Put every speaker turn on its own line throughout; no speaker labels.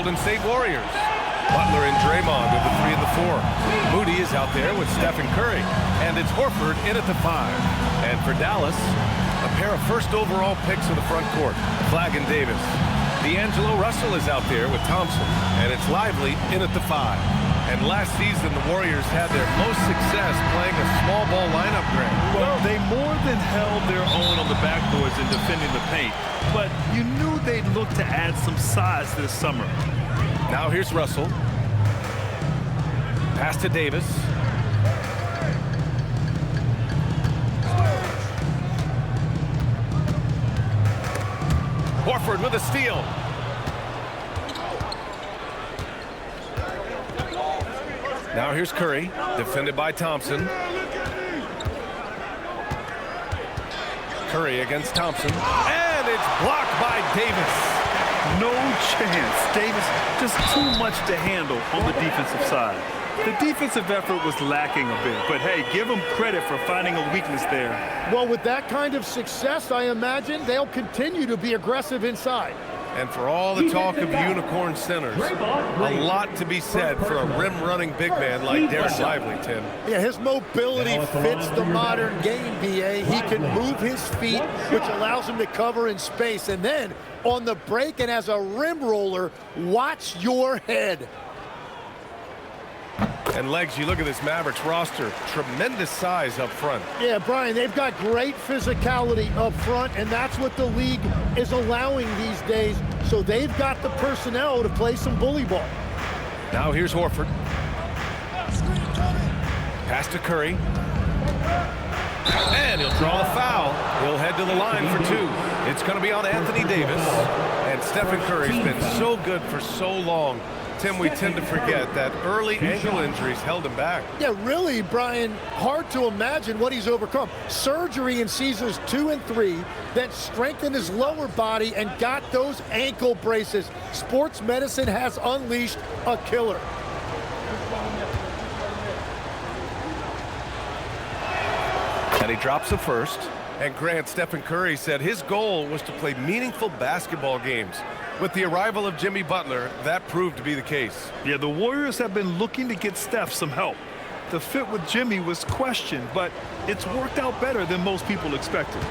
Golden State Warriors. Butler and Draymond are the 3 and the 4. Moody is out there with Stephen Curry. And it's Horford in at the 5. And for Dallas, a pair of first overall picks in the front court, Flagg and Davis. D'Angelo Russell is out there with Thompson. And it's Lively in at the 5. And last season, the Warriors had their most success playing a small ball lineup, Grant.
Well, they more than held their own on the backboards in defending the paint. But you knew they'd look to add some size this summer.
Now here's Russell. Pass to Davis. Horford with a steal. Now here's Curry, defended by Thompson. Curry against Thompson, and it's blocked by Davis.
No chance. Davis just too much to handle on the defensive side. The defensive effort was lacking a bit, but hey, give them credit for finding a weakness there.
Well, with that kind of success, I imagine they'll continue to be aggressive inside.
And for all the talk of unicorn centers, a lot to be said for a rim-running big man like Darren Lively, Tim.
Yeah, his mobility fits the modern game, B.A. He can move his feet, which allows him to cover in space. And then on the break and as a rim roller, watch your head.
And Legs, you look at this Mavericks roster, tremendous size up front.
Yeah, Brian, they've got great physicality up front, and that's what the league is allowing these days. So they've got the personnel to play some bully ball.
Now here's Horford. Pass to Curry. And he'll draw the foul. He'll head to the line for 2. It's going to be on Anthony Davis. And Stephen Curry's been so good for so long. Tim, we tend to forget that early ankle injuries held him back.
Yeah, really, Brian, hard to imagine what he's overcome. Surgery in seasons 2 and 3 that strengthened his lower body and got those ankle braces. Sports medicine has unleashed a killer.
And he drops the first. And Grant, Stephen Curry said his goal was to play meaningful basketball games. With the arrival of Jimmy Butler, that proved to be the case.
Yeah, the Warriors have been looking to get Steph some help. The fit with Jimmy was questioned, but it's worked out better than most people expected.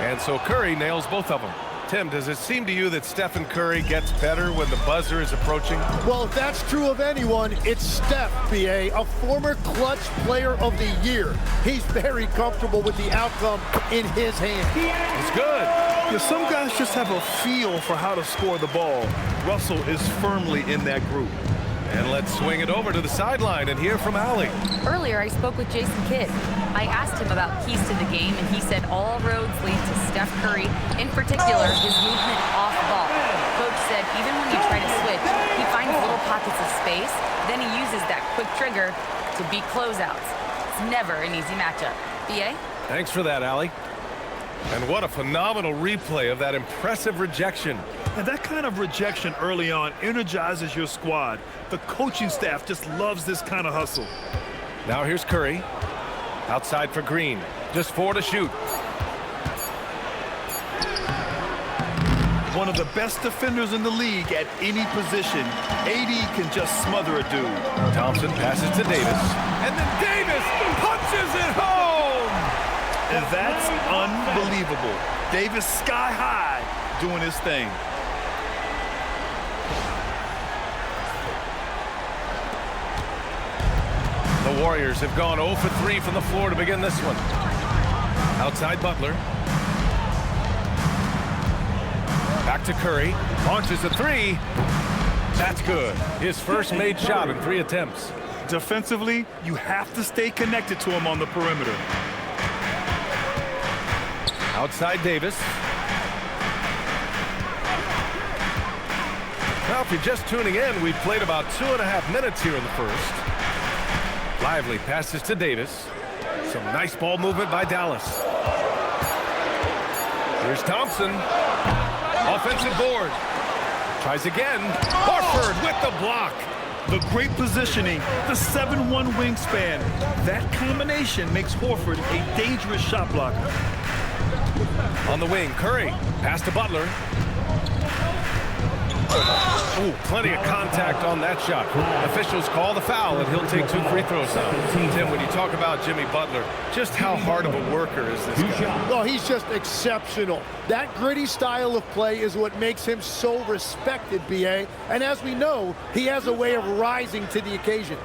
And so Curry nails both of them. Tim, does it seem to you that Stephen Curry gets better when the buzzer is approaching?
Well, if that's true of anyone, it's Steph, B.A., a former clutch player of the year. He's very comfortable with the outcome in his hands.
It's good.
Yeah, some guys just have a feel for how to score the ball. Russell is firmly in that group.
And let's swing it over to the sideline and hear from Allie.
Earlier, I spoke with Jason Kidd. I asked him about keys to the game, and he said all roads lead to Steph Curry, in particular, his movement off ball. Coach said even when you try to switch, he finds little pockets of space, then he uses that quick trigger to beat closeouts. It's never an easy matchup. B.A.?
Thanks for that, Allie. And what a phenomenal replay of that impressive rejection.
And that kind of rejection early on energizes your squad. The coaching staff just loves this kind of hustle.
Now here's Curry. Outside for Green. Just 4 to shoot.
One of the best defenders in the league at any position. AD can just smother a dude.
Thompson passes to Davis. And then Davis punches it home!
And that's unbelievable. Davis sky high doing his thing.
The Warriors have gone 0 for 3 from the floor to begin this one. Outside Butler. Back to Curry. Launches a 3. That's good. His first made shot in 3 attempts.
Defensively, you have to stay connected to him on the perimeter.
Outside Davis. Now, if you're just tuning in, we've played about 2.5 minutes here in the first. Lively passes to Davis. Some nice ball movement by Dallas. Here's Thompson. Offensive board. Tries again. Horford with the block.
The great positioning, the 7'1" wingspan. That combination makes Horford a dangerous shot blocker.
On the wing, Curry. Pass to Butler. Ooh, plenty of contact on that shot. Officials call the foul, and he'll take 2 free throws now. Tim, when you talk about Jimmy Butler, just how hard of a worker is this guy?
Well, he's just exceptional. That gritty style of play is what makes him so respected, B.A. And as we know, he has a way of rising to the occasion.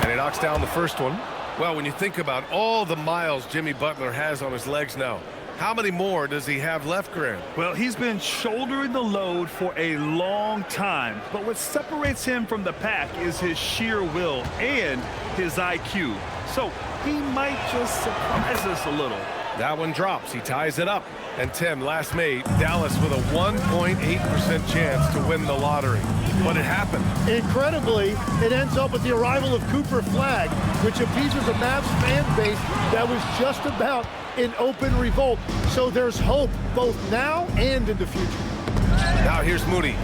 And he knocks down the first one. Well, when you think about all the miles Jimmy Butler has on his legs now, how many more does he have left, Grant?
Well, he's been shouldering the load for a long time, but what separates him from the pack is his sheer will and his IQ. So he might just surprise us a little.
That one drops. He ties it up. And Tim, last May, Dallas with a 1.8% chance to win the lottery. But it happened.
Incredibly, it ends up with the arrival of Cooper Flagg, which appeases a Mavs fan base that was just about in open revolt. So there's hope both now and in the future.
Now here's Moody.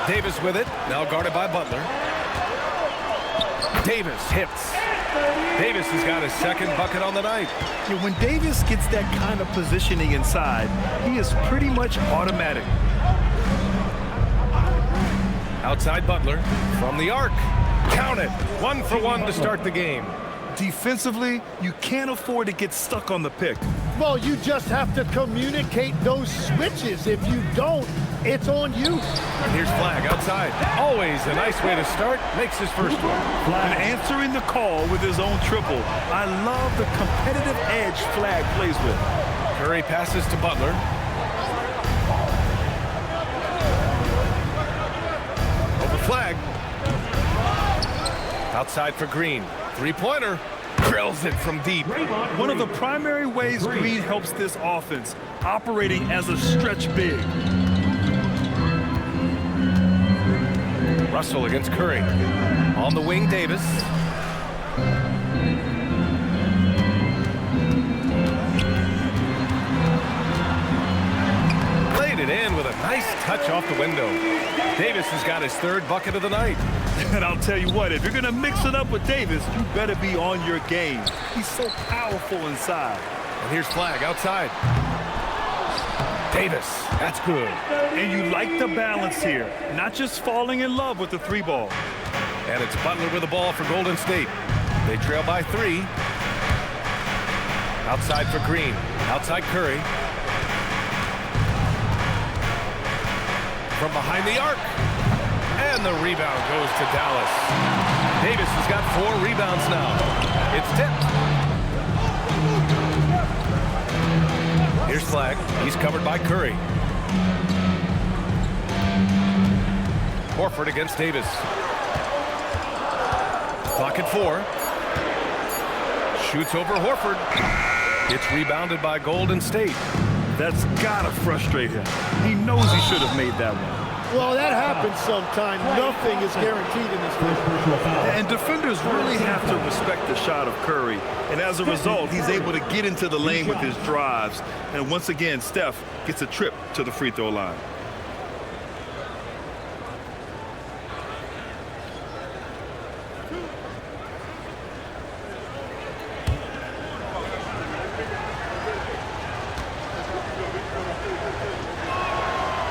Davis with it. Now guarded by Butler. Davis hits. Davis has got his second bucket on the night.
Yeah, when Davis gets that kind of positioning inside, he is pretty much automatic.
Outside Butler from the arc. Count it. 1 for 1 to start the game.
Defensively, you can't afford to get stuck on the pick.
Well, you just have to communicate those switches. If you don't, it's on you.
And here's Flagg outside. Always a nice way to start. Makes his first one.
And answering the call with his own triple. I love the competitive edge Flagg plays with.
Curry passes to Butler. Over Flagg. Outside for Green. Three-pointer. Drills it from deep.
One of the primary ways Green helps this offense, operating as a stretch big.
Russell against Curry. On the wing, Davis. Played it in with a nice touch off the window. Davis has got his 3rd bucket of the night.
And I'll tell you what, if you're going to mix it up with Davis, you better be on your game. He's so powerful inside.
And here's Flagg outside. Davis, that's good.
And you like the balance here, not just falling in love with the 3-ball.
And it's Butler with the ball for Golden State. They trail by 3. Outside for Green. Outside Curry. From behind the arc. And the rebound goes to Dallas. Davis has got 4 rebounds now. It's tipped. Here's Flagg. He's covered by Curry. Horford against Davis. Clock at 4. Shoots over Horford. It's rebounded by Golden State.
That's gotta frustrate him. He knows he should have made that one.
Well, that happens sometime. Nothing is guaranteed in this business.
And defenders really have to respect the shot of Curry. And as a result, he's able to get into the lane with his drives. And once again, Steph gets a trip to the free throw line.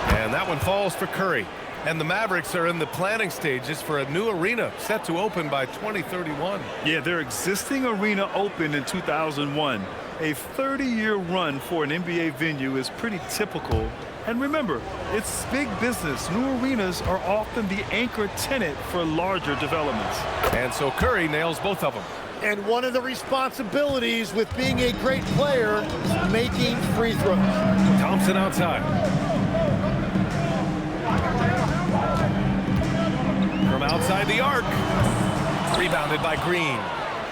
And that one falls for Curry. And the Mavericks are in the planning stages for a new arena set to open by 2031.
Yeah, their existing arena opened in 2001. A 30-year run for an NBA venue is pretty typical. And remember, it's big business. New arenas are often the anchor tenant for larger developments.
And so Curry nails both of them.
And one of the responsibilities with being a great player is making free throws.
Thompson outside. From outside the arc. Rebounded by Green.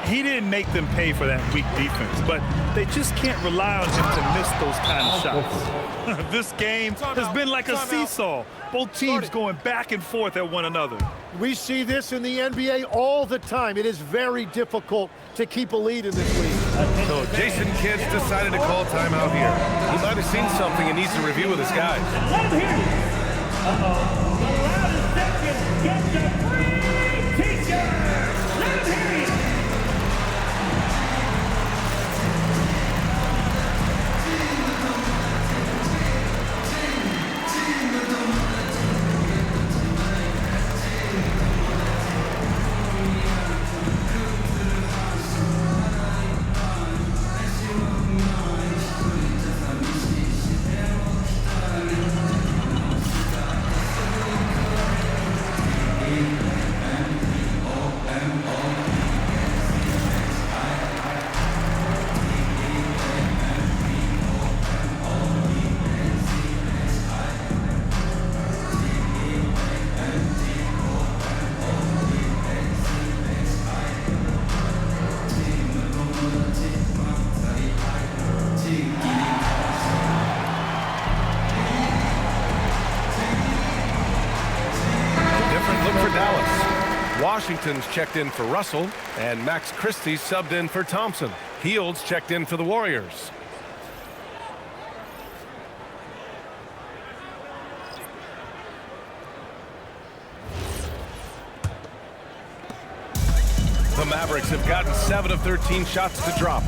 He didn't make them pay for that weak defense, but they just can't rely on him to miss those kind of shots. This game has been like a seesaw. Both teams going back and forth at one another.
We see this in the NBA all the time. It is very difficult to keep a lead in this league.
So Jason Kidd's decided to call timeout here. He might have seen something and needs to review with his guys. Washington's checked in for Russell, and Max Christie subbed in for Thompson. Hields checked in for the Warriors. The Mavericks have gotten 7 of 13 shots to drop.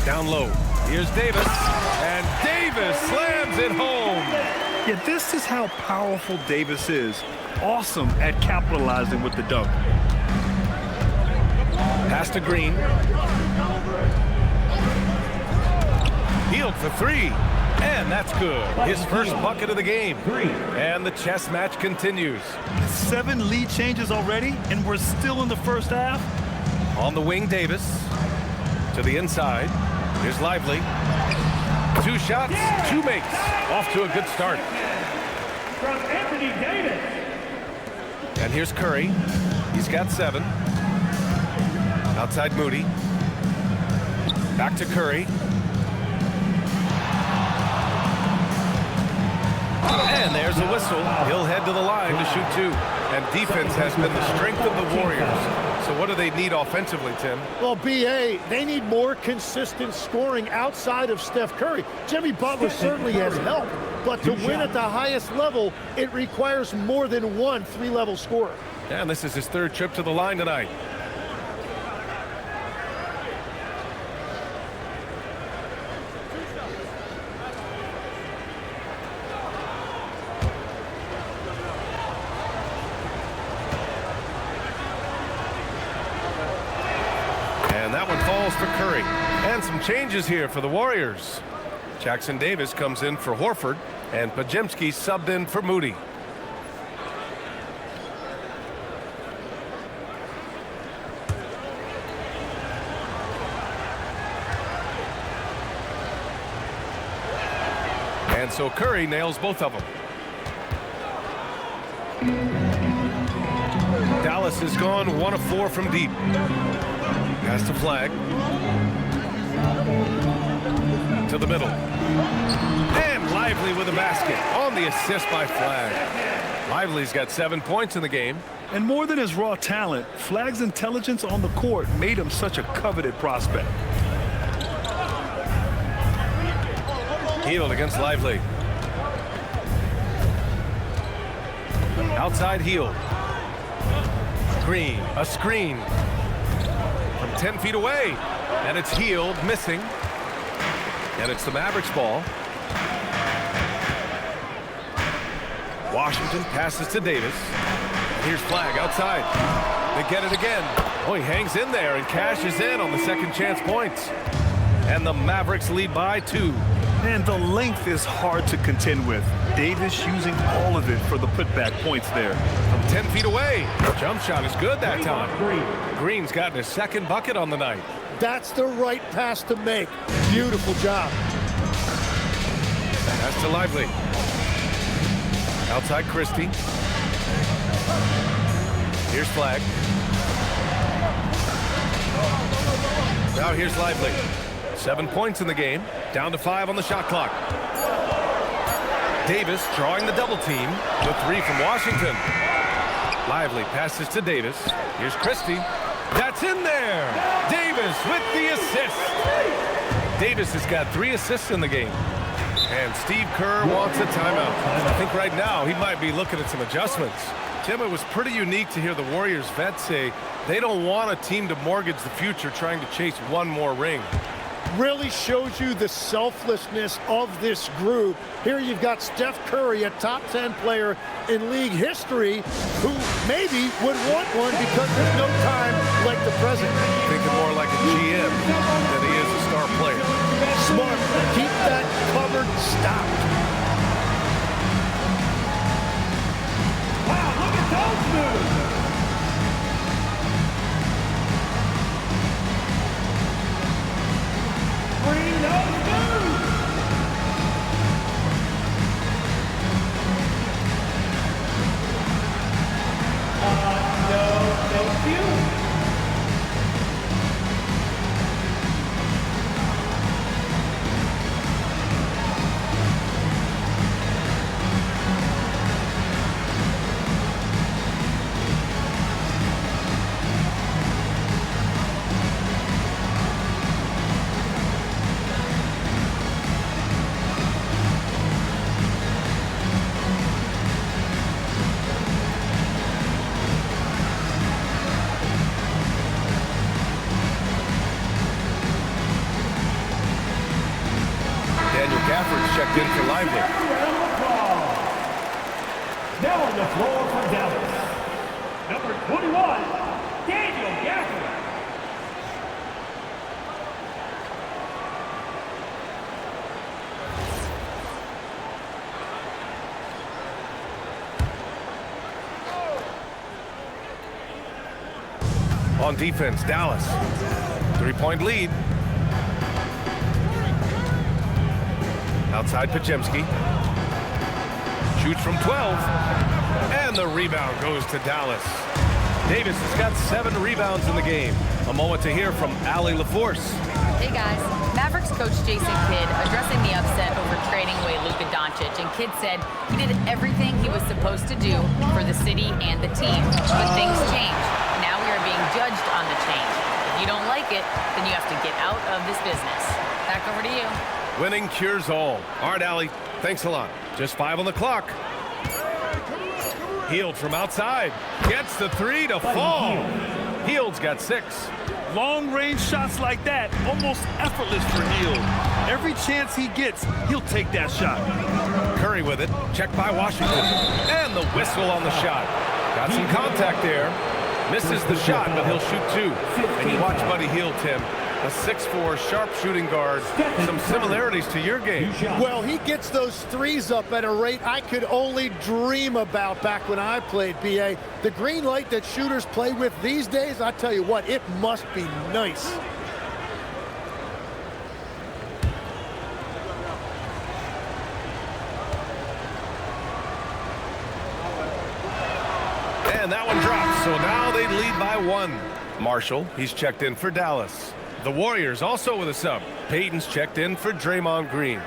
Down low. Here's Davis, and Davis slams it home.
Yeah, this is how powerful Davis is. Awesome at capitalizing with the dunk.
Pass to Green. Hield for 3, and that's good. His first bucket of the game. And the chess match continues.
7 lead changes already, and we're still in the first half.
On the wing, Davis. To the inside. Here's Lively. 2 shots, 2 makes. Off to a good start.
From Anthony Davis.
And here's Curry. He's got 7. Outside Moody. Back to Curry. And there's a whistle. He'll head to the line to shoot 2. And defense has been the strength of the Warriors. So what do they need offensively, Tim?
Well, B.A., they need more consistent scoring outside of Steph Curry. Jimmy Butler certainly has helped, but to win at the highest level, it requires more than one 3-level scorer.
And this is his 3rd trip to the line tonight. And that one falls for Curry. And some changes here for the Warriors. Jackson Davis comes in for Horford, and Podziemski subbed in for Moody. And so Curry nails both of them. Dallas has gone 1 of 4 from deep. Pass to Flag. To the middle. And Lively with a basket on the assist by Flag. Lively's got 7 points in the game.
And more than his raw talent, Flag's intelligence on the court made him such a coveted prospect.
Hield against Lively. Outside Hield. Green, a screen. From 10 feet away. And it's Hield missing. And it's the Mavericks ball. Washington passes to Davis. Here's Flag outside. They get it again. Oh, he hangs in there and cashes in on the second chance points. And the Mavericks lead by 2.
And the length is hard to contend with. Davis using all of it for the putback points there.
From 10 feet away. Jump shot is good that time. Green's gotten his 2nd bucket on the night.
That's the right pass to make. Beautiful job.
Pass to Lively. Outside Christie. Here's Flag. Now here's Lively. 7 points in the game. Down to 5 on the shot clock. Davis drawing the double team. The 3 from Washington. Lively passes to Davis. Here's Christie. That's in there. Davis with the assist. Davis has got 3 assists in the game. And Steve Kerr wants a timeout. I think right now he might be looking at some adjustments. Tim, it was pretty unique to hear the Warriors vets say they don't want a team to mortgage the future trying to chase one more ring.
Really shows you the selflessness of this group. Here you've got Steph Curry, a top 10 player in league history, who maybe would want one because there's no time like the present.
Thinking more like a GM than he is a star player.
Smart. Keep that covered stopped.
Wow, look at those moves. Bring those moves. No, thank you.
checked in for Lively.
Now on the floor for Dallas, number 21, Daniel Gafford.
On defense, Dallas. 3-point lead. Outside Pajemski. Shoots from 12. And the rebound goes to Dallas. Davis has got 7 rebounds in the game. A moment to hear from Allie LaForce.
Hey guys, Mavericks coach Jason Kidd addressing the upset over trading away Luka Doncic, and Kidd said he did everything he was supposed to do for the city and the team. But things changed. Now we are being judged on the change. If you don't like it, then you have to get out of this business. Back over to you.
Winning cures all. All right, Allie, thanks a lot. Just 5 on the clock. Hield from outside. Gets the 3 to fall. Hield's got 6.
Long-range shots like that, almost effortless for Hield. Every chance he gets, he'll take that shot.
Curry with it. Checked by Washington. And the whistle on the shot. Got some contact there. Misses the shot, but he'll shoot 2. And you watch Buddy Hield, Tim. A 6'4", sharp shooting guard. Some similarities to your game.
Well, he gets those threes up at a rate I could only dream about back when I played, BA. The green light that shooters play with these days, I tell you what, it must be nice.
And that one drops, so now they lead by 1. Marshall, he's checked in for Dallas. The Warriors also with a sub. Payton's checked in for Draymond Green.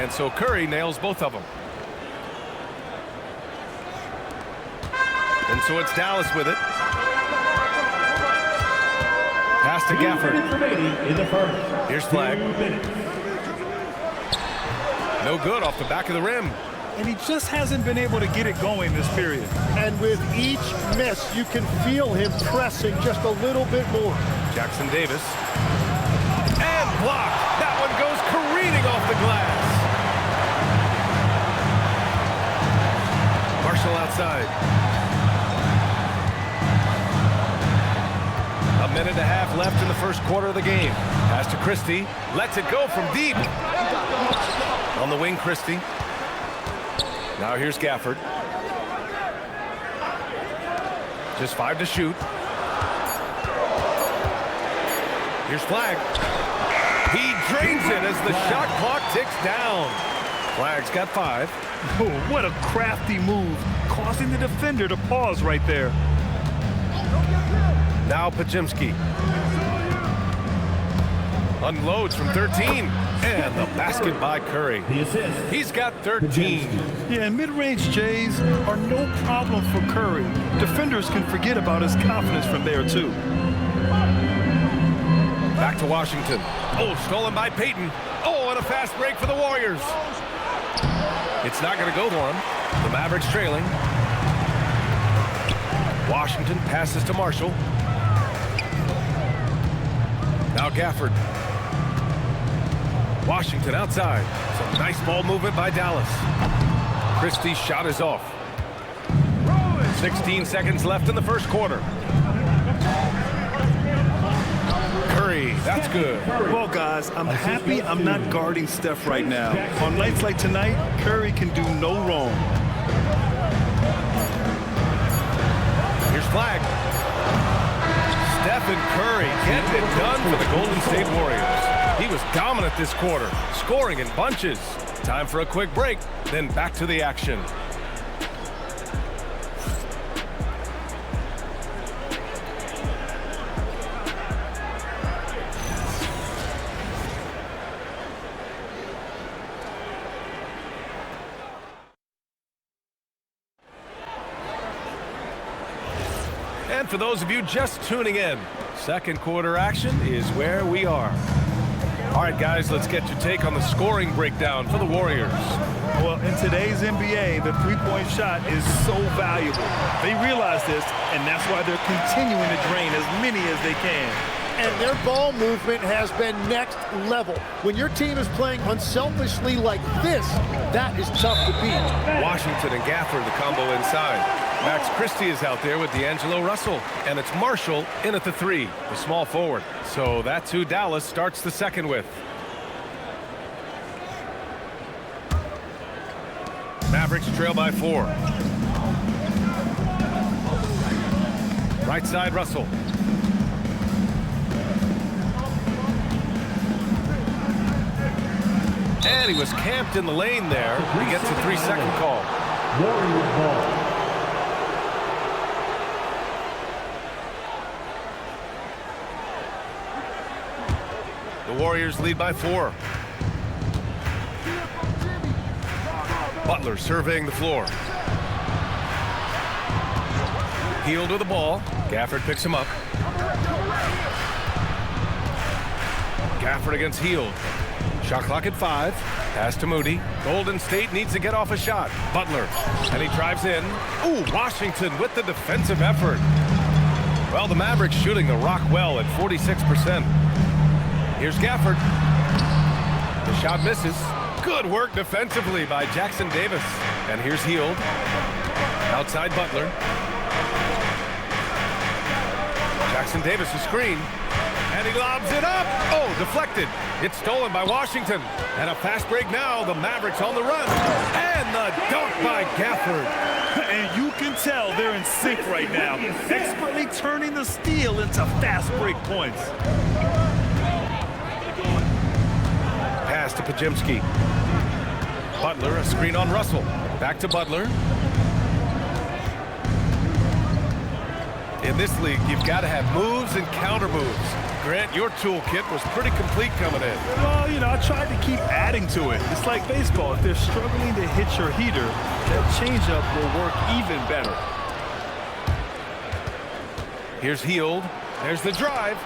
And so Curry nails both of them. And so it's Dallas with it. Pass to Gafford. Here's Flag. No good off the back of the rim.
And he just hasn't been able to get it going this period.
And with each miss, you can feel him pressing just a little bit more.
Jackson Davis. And blocked. That one goes careening off the glass. Marshall outside. A minute and a half left in the first quarter of the game. Pass to Christie. Lets it go from deep. On the wing, Christie. Now here's Gafford. Just 5 to shoot. Here's Flag. He drains it as the shot clock ticks down. Flag's got 5.
Oh, what a crafty move, causing the defender to pause right there.
Now Pajemski. Unloads from 13. And the basket by Curry. He's got 13.
Yeah, and mid-range Jays are no problem for Curry. Defenders can forget about his confidence from there, too.
Back to Washington. Oh, stolen by Payton. Oh, and a fast break for the Warriors. It's not going to go for him. The Mavericks trailing. Washington passes to Marshall. Now Gafford. Washington outside. Some nice ball movement by Dallas. Christie's shot is off. 16 seconds left in the first quarter. Curry, that's good.
Well, guys, I'm happy I'm not guarding Steph right now. On nights like tonight, Curry can do no wrong.
Here's Flag. Stephen Curry getting it done for the Golden State Warriors. He was dominant this quarter, scoring in bunches. Time for a quick break, then back to the action. And for those of you just tuning in, second quarter action is where we are. All right, guys, let's get your take on the scoring breakdown for the Warriors.
Well, in today's NBA, the three-point shot is so valuable. They realize this, and that's why they're continuing to drain as many as they can.
And their ball movement has been next level. When your team is playing unselfishly like this, that is tough to beat.
Washington and Gafford, the combo inside. Max Christie is out there with D'Angelo Russell. And it's Marshall in at the 3, the small forward. So that's who Dallas starts the second with. Mavericks trail by 4. Right side, Russell. And he was camped in the lane there. He gets a 3-second call.
Warriors ball.
The Warriors lead by 4. Butler surveying the floor. Hield with the ball. Gafford picks him up. Gafford against Hield. Shot clock at 5. Pass to Moody. Golden State needs to get off a shot. Butler. And he drives in. Ooh, Washington with the defensive effort. Well, the Mavericks shooting the rock well at 46%. Here's Gafford. The shot misses. Good work defensively by Jackson Davis. And here's Hield. Outside Butler. Jackson Davis a screen. And he lobs it up. Oh, deflected. It's stolen by Washington. And a fast break now. The Mavericks on the run. And the dunk by Gafford.
And you can tell they're in sync right now, expertly turning the steal into fast break points.
Pass to Pajemski. Butler, a screen on Russell. Back to Butler. In this league, you've got to have moves and counter moves. Grant, your toolkit was pretty complete coming in.
Well, you know, I tried to keep adding to it. It's like baseball. If they're struggling to hit your heater, that changeup will work even better.
Here's Hield. There's the drive.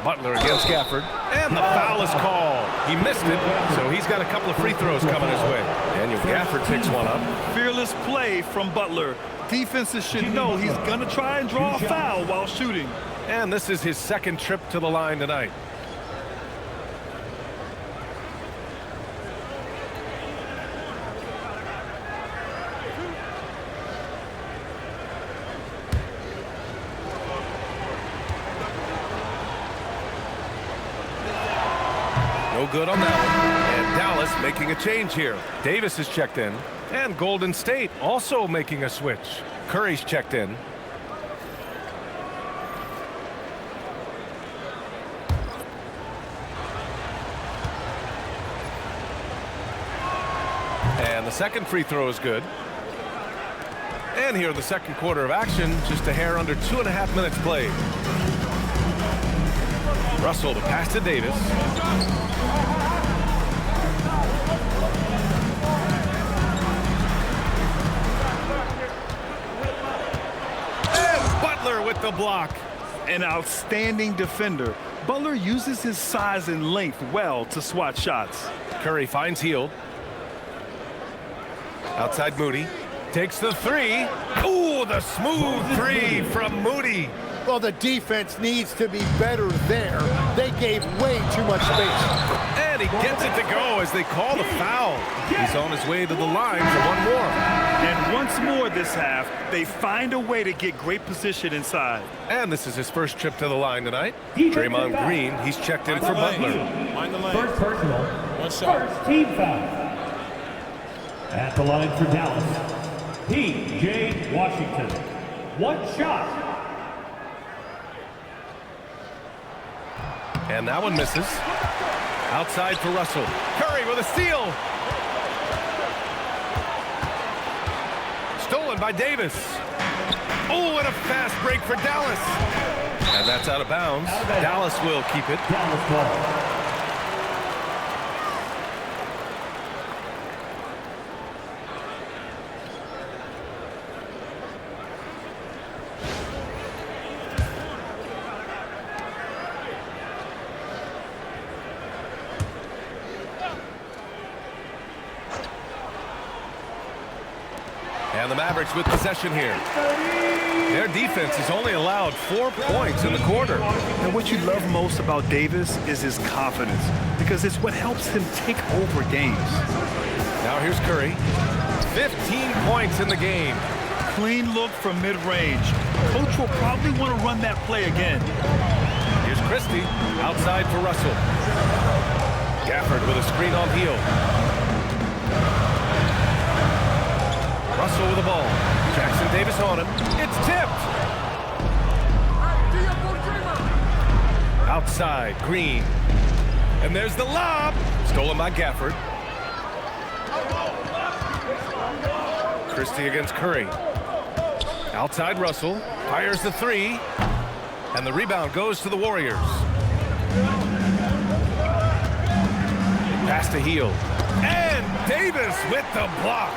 Butler against Gafford. And the foul is called. He missed it, so he's got a couple of free throws coming his way. Daniel Gafford picks one up.
Fearless play from Butler. Defenses should know he's going to try and draw a foul while shooting.
And this is his second trip to the line tonight. No good on that one. And Dallas making a change here. Davis is checked in. And Golden State also making a switch. Curry's checked in. And the second free throw is good. And here in the second quarter of action, just a hair under 2.5 minutes played. Russell, the pass to Davis. And Butler with the block.
An outstanding defender. Butler uses his size and length well to swat shots.
Curry finds Hield. Outside Moody. Takes the 3. Ooh, the smooth 3 from Moody.
Well, the defense needs to be better there. They gave way too much space.
And he gets it to go as they call the foul. He's on his way to the line for one more.
And once more this half, they find a way to get great position inside.
And this is his first trip to the line tonight. Draymond Green, he's checked in for Butler.
First personal. One shot. First team foul. At the line for Dallas, P.J. Washington. One shot.
And that one misses. Outside for Russell. Curry with a steal. Stolen by Davis. Oh, and a fast break for Dallas. And that's out of bounds. Dallas will keep it.
Dallas ball.
And the Mavericks with possession here. Their defense has only allowed 4 points in the quarter.
And what you love most about Davis is his confidence, because it's what helps him take over games.
Now here's Curry. 15 points in the game.
Clean look from mid-range. Coach will probably want to run that play again.
Here's Christie outside for Russell. Gafford with a screen on heel. Russell with the ball. Jackson Davis on him. It's tipped. Outside, Green. And there's the lob. Stolen by Gafford. Christie against Curry. Outside Russell. Fires the three. And the rebound goes to the Warriors. Pass to Heel. And Davis with the block.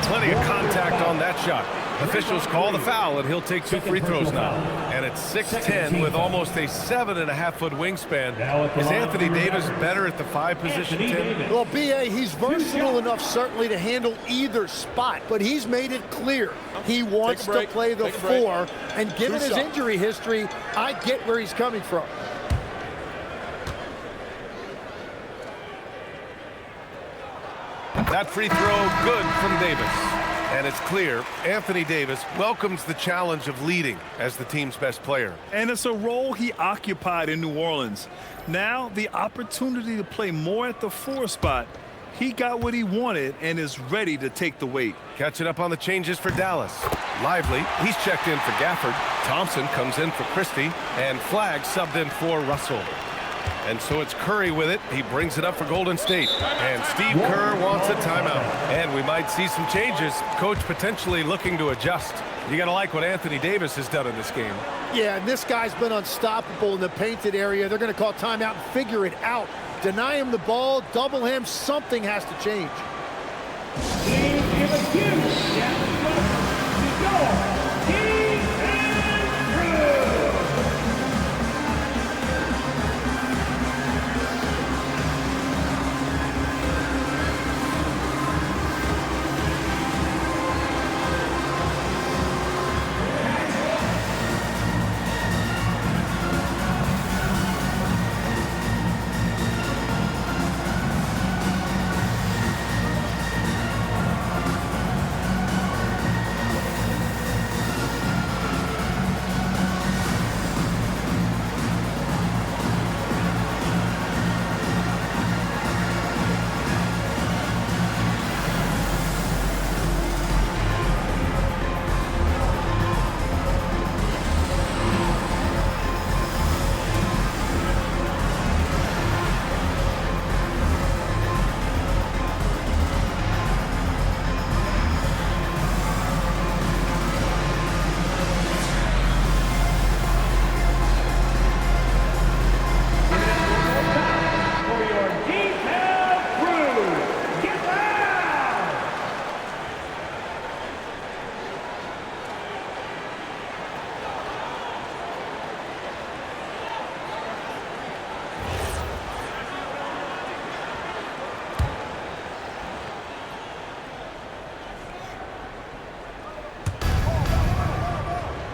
Plenty of contact on that shot. Officials call the foul, and he'll take 2 free throws now. And it's 6'10" with almost a 7.5-foot wingspan. Is Anthony Davis better at the 5 position, Tim?
Well, B.A., he's versatile enough certainly to handle either spot, but he's made it clear he wants to play the 4, and given his injury history, I get where he's coming from.
That free throw good from Davis. And it's clear Anthony Davis welcomes the challenge of leading as the team's best player.
And it's a role he occupied in New Orleans. Now the opportunity to play more at the 4 spot. He got what he wanted and is ready to take the weight.
Catching up on the changes for Dallas. Lively, he's checked in for Gafford. Thompson comes in for Christie. And Flagg subbed in for Russell. And so it's Curry with it. He brings it up for Golden State. And Steve Kerr wants a timeout. And we might see some changes. Coach potentially looking to adjust. You got to like what Anthony Davis has done in this game.
Yeah, and this guy's been unstoppable in the painted area. They're going to call timeout and figure it out. Deny him the ball, double him, something has to change.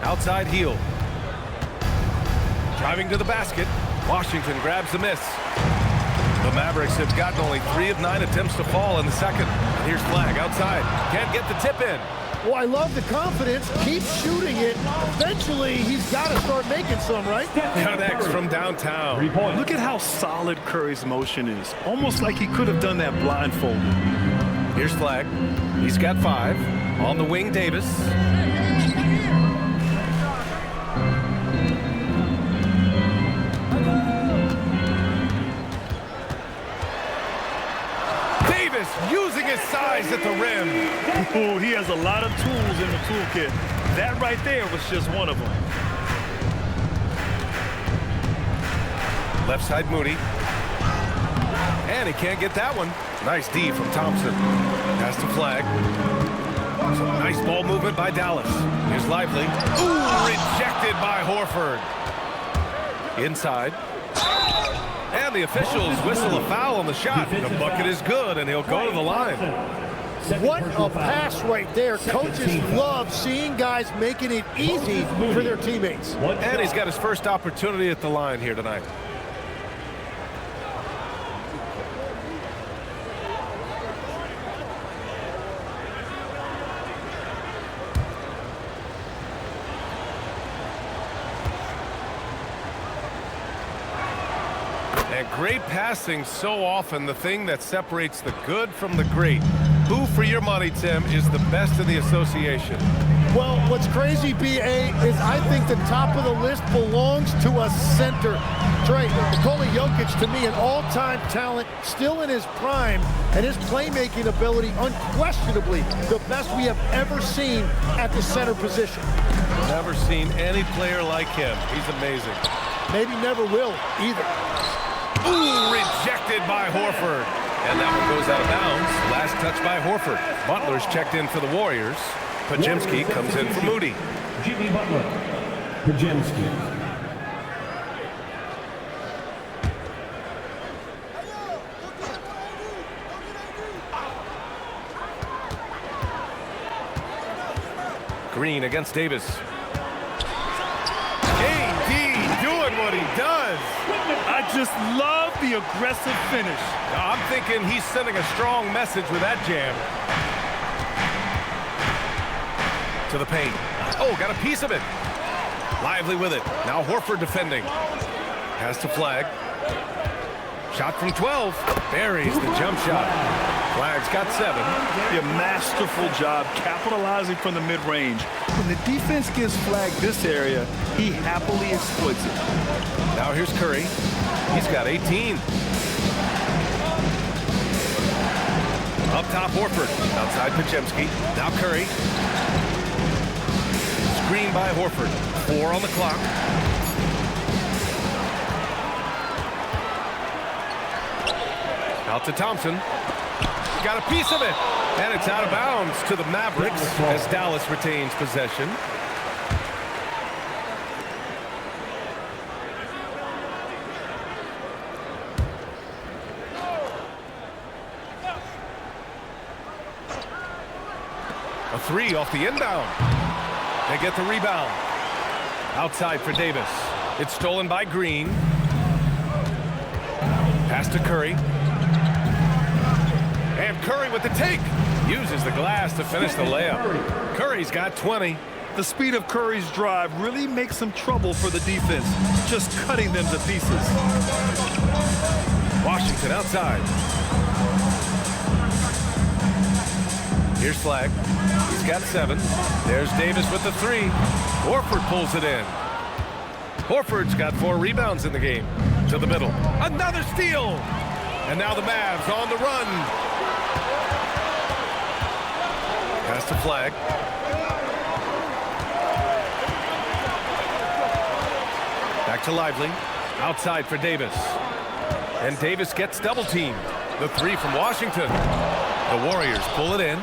Outside heel. Driving to the basket. Washington grabs the miss. The Mavericks have gotten only 3 of 9 attempts to fall in the second. Here's Flagg outside. Can't get the tip in.
Well, I love the confidence. Keep shooting it. Eventually, he's got to start making some, right?
Connects from downtown.
Look at how solid Curry's motion is. Almost like he could have done that blindfolded.
Here's Flagg. He's got 5. On the wing, Davis. Using his size at the rim.
Ooh, he has a lot of tools in the toolkit. That right there was just one of them.
Left side Moody. And he can't get that one. Nice D from Thompson. Pass to Flagg. Some nice ball movement by Dallas. Here's Lively. Ooh, rejected by Horford. Inside. And the officials whistle a foul on the shot. The bucket is good, and he'll go to the line.
What a pass right there. Coaches love seeing guys making it easy for their teammates.
And he's got his first opportunity at the line here tonight. And great passing, so often the thing that separates the good from the great. Who, for your money, Tim, is the best in the association?
Well, what's crazy, B.A., is I think the top of the list belongs to a center. Trey, Nikola Jokic, to me, an all-time talent, still in his prime, and his playmaking ability, unquestionably, the best we have ever seen at the center position.
Never seen any player like him. He's amazing.
Maybe never will, either.
Ooh, rejected by Horford. And that one goes out of bounds. Last touch by Horford. Butler's checked in for the Warriors. Pajemski comes in for Moody.
Jimmy Butler. Pajemski.
Green against Davis. KD doing what he does.
I just love the aggressive finish.
I'm thinking he's sending a strong message with that jam. To the paint. Oh, got a piece of it. Lively with it. Now Horford defending. Pass to Flag. Shot from 12. Buries the jump shot. Flag's got 7.
A masterful job capitalizing from the mid-range. When the defense gives Flag this area, he happily exploits it.
Now here's Curry. He's got 18. Up top, Horford. Outside, Pajemski. Now Curry. Screen by Horford. 4 on the clock. Out to Thompson. Got a piece of it. And it's out of bounds to the Mavericks as Dallas retains possession. A 3 off the inbound. They get the rebound. Outside for Davis. It's stolen by Green. Pass to Curry. And Curry with the take. Uses the glass to finish the layup. Curry's got 20.
The speed of Curry's drive really makes some trouble for the defense, just cutting them to pieces.
Washington outside. Here's Flag. He's got 7. There's Davis with the 3. Horford pulls it in. Horford's got 4 rebounds in the game. To the middle. Another steal! And now the Mavs on the run. Pass to Flag. Back to Lively. Outside for Davis. And Davis gets double teamed. The 3 from Washington. The Warriors pull it in.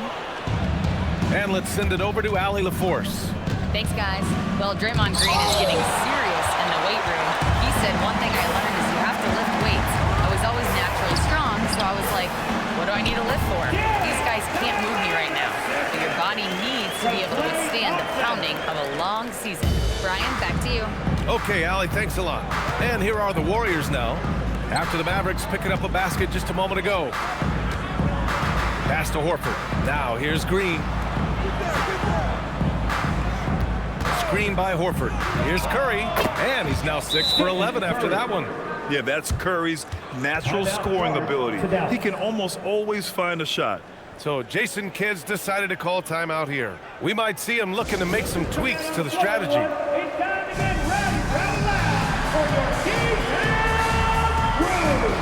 And let's send it over to Allie LaForce.
Thanks, guys. Well, Draymond Green is getting serious in the weight room. He said, one thing I learned is you have to lift weights. I was always naturally strong, so I was like, what do I need to lift for? These guys can't move me right now. But your body needs to be able to withstand the pounding of a long season. Brian, back to you.
Okay, Allie, thanks a lot. And here are the Warriors now. After the Mavericks picking up a basket just a moment ago. Pass to Horford. Now here's Green. Screen by Horford. Here's Curry. And he's now 6 for 11 after that one.
Yeah, that's Curry's natural scoring ability. He can almost always find a shot.
So Jason Kidd's decided to call timeout here. We might see him looking to make some tweaks to the strategy.
It's time to get ready. Round loud for your defense room.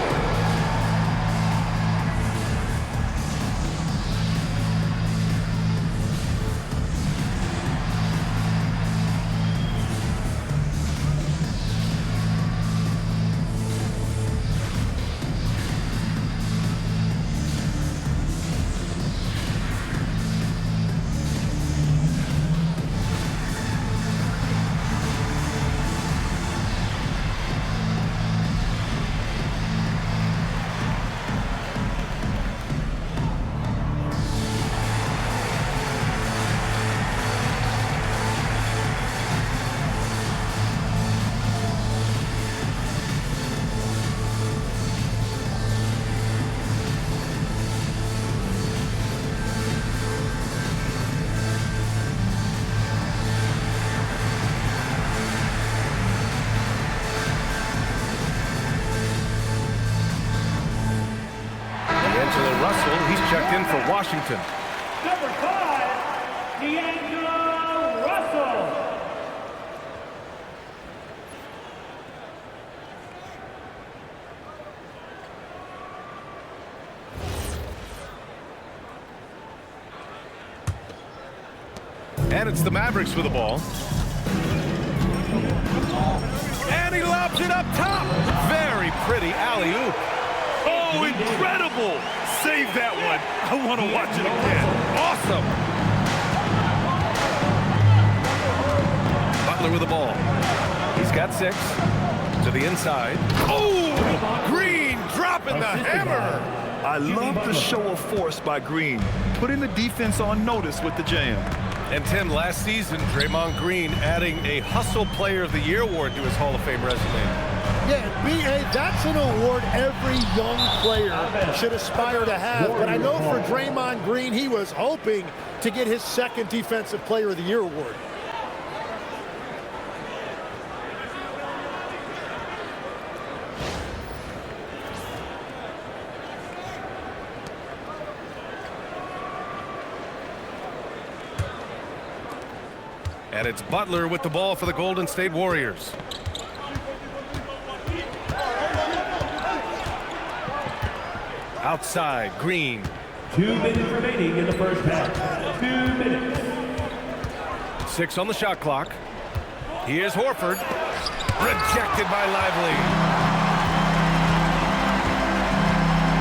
checked in for Washington.
Number 5, D'Angelo Russell.
And it's the Mavericks with the ball. And he lobs it up top. Very pretty alley-oop.
Oh, incredible. Save that one. I want to watch it again.
Awesome. Butler with the ball. He's got 6. To the inside. Oh, Green dropping the hammer.
I love the show of force by Green, putting the defense on notice with the jam.
And Tim, last season, Draymond Green adding a Hustle Player of the Year award to his Hall of Fame resume.
Yeah, B.A., that's an award every young player should aspire to have. But I know for Draymond Green, he was hoping to get his 2nd Defensive Player of the Year award.
And it's Butler with the ball for the Golden State Warriors. Outside, Green.
2 minutes remaining in the first half. 2 minutes.
6 on the shot clock. Here's Horford. Rejected by Lively.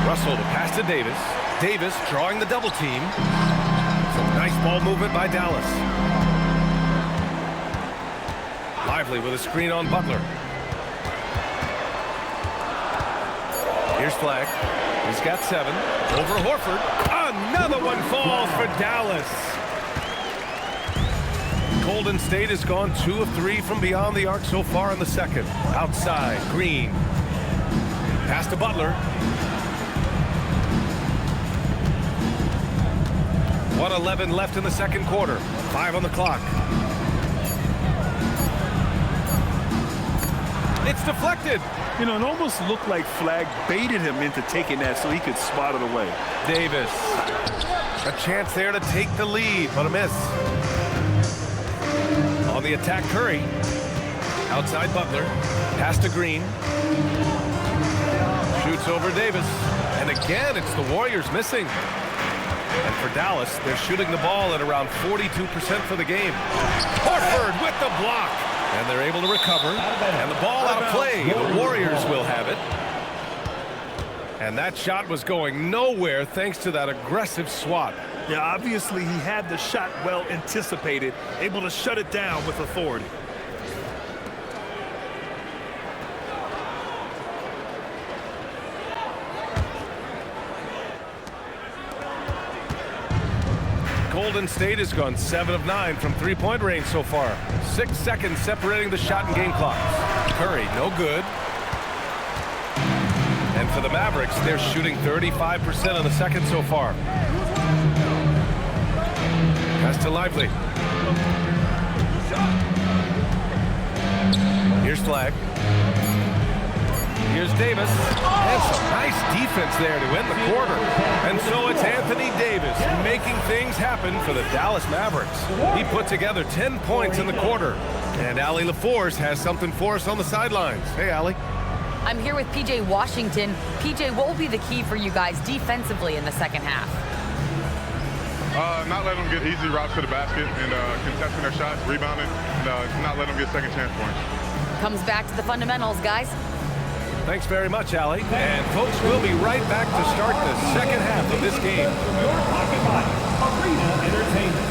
Russell, the pass to Davis. Davis drawing the double team. Some nice ball movement by Dallas. Lively with a screen on Butler. Here's Flag. He's got 7. Over Horford. Another one falls for Dallas. Golden State has gone 2 of 3 from beyond the arc so far in the second. Outside, Green. Pass to Butler. 1:11 left in the second quarter. 5 on the clock. It's deflected.
You know, it almost looked like Flag baited him into taking that so he could spot it away.
Davis. A chance there to take the lead, but a miss. On the attack, Curry. Outside Butler. Pass to Green. Shoots over Davis. And again, it's the Warriors missing. And for Dallas, they're shooting the ball at around 42% for the game. Horford with the block. And they're able to recover. And the ball out of play. The Warriors will have it. And that shot was going nowhere thanks to that aggressive swat.
Yeah, obviously he had the shot well anticipated, able to shut it down with authority.
Golden State has gone 7 of 9 from three-point range so far. 6 seconds separating the shot and game clocks. Curry, no good. And for the Mavericks, they're shooting 35% in the second so far. Pass to Lively. Here's Flag. Here's Davis. And some nice defense there to end the quarter. And so it's Anthony Davis making things happen for the Dallas Mavericks. He put together 10 points in the quarter. And Allie LaForce has something for us on the sidelines. Hey, Allie.
I'm here with P.J. Washington. P.J., what will be the key for you guys defensively in the second half?
Not letting them get easy routes to the basket and contesting their shots, rebounding, and not letting them get second chance points.
Comes back to the fundamentals, guys.
Thanks very much, Allie. And folks, we'll be right back to start the second half of this game.
Your pocket by Arena Entertainment.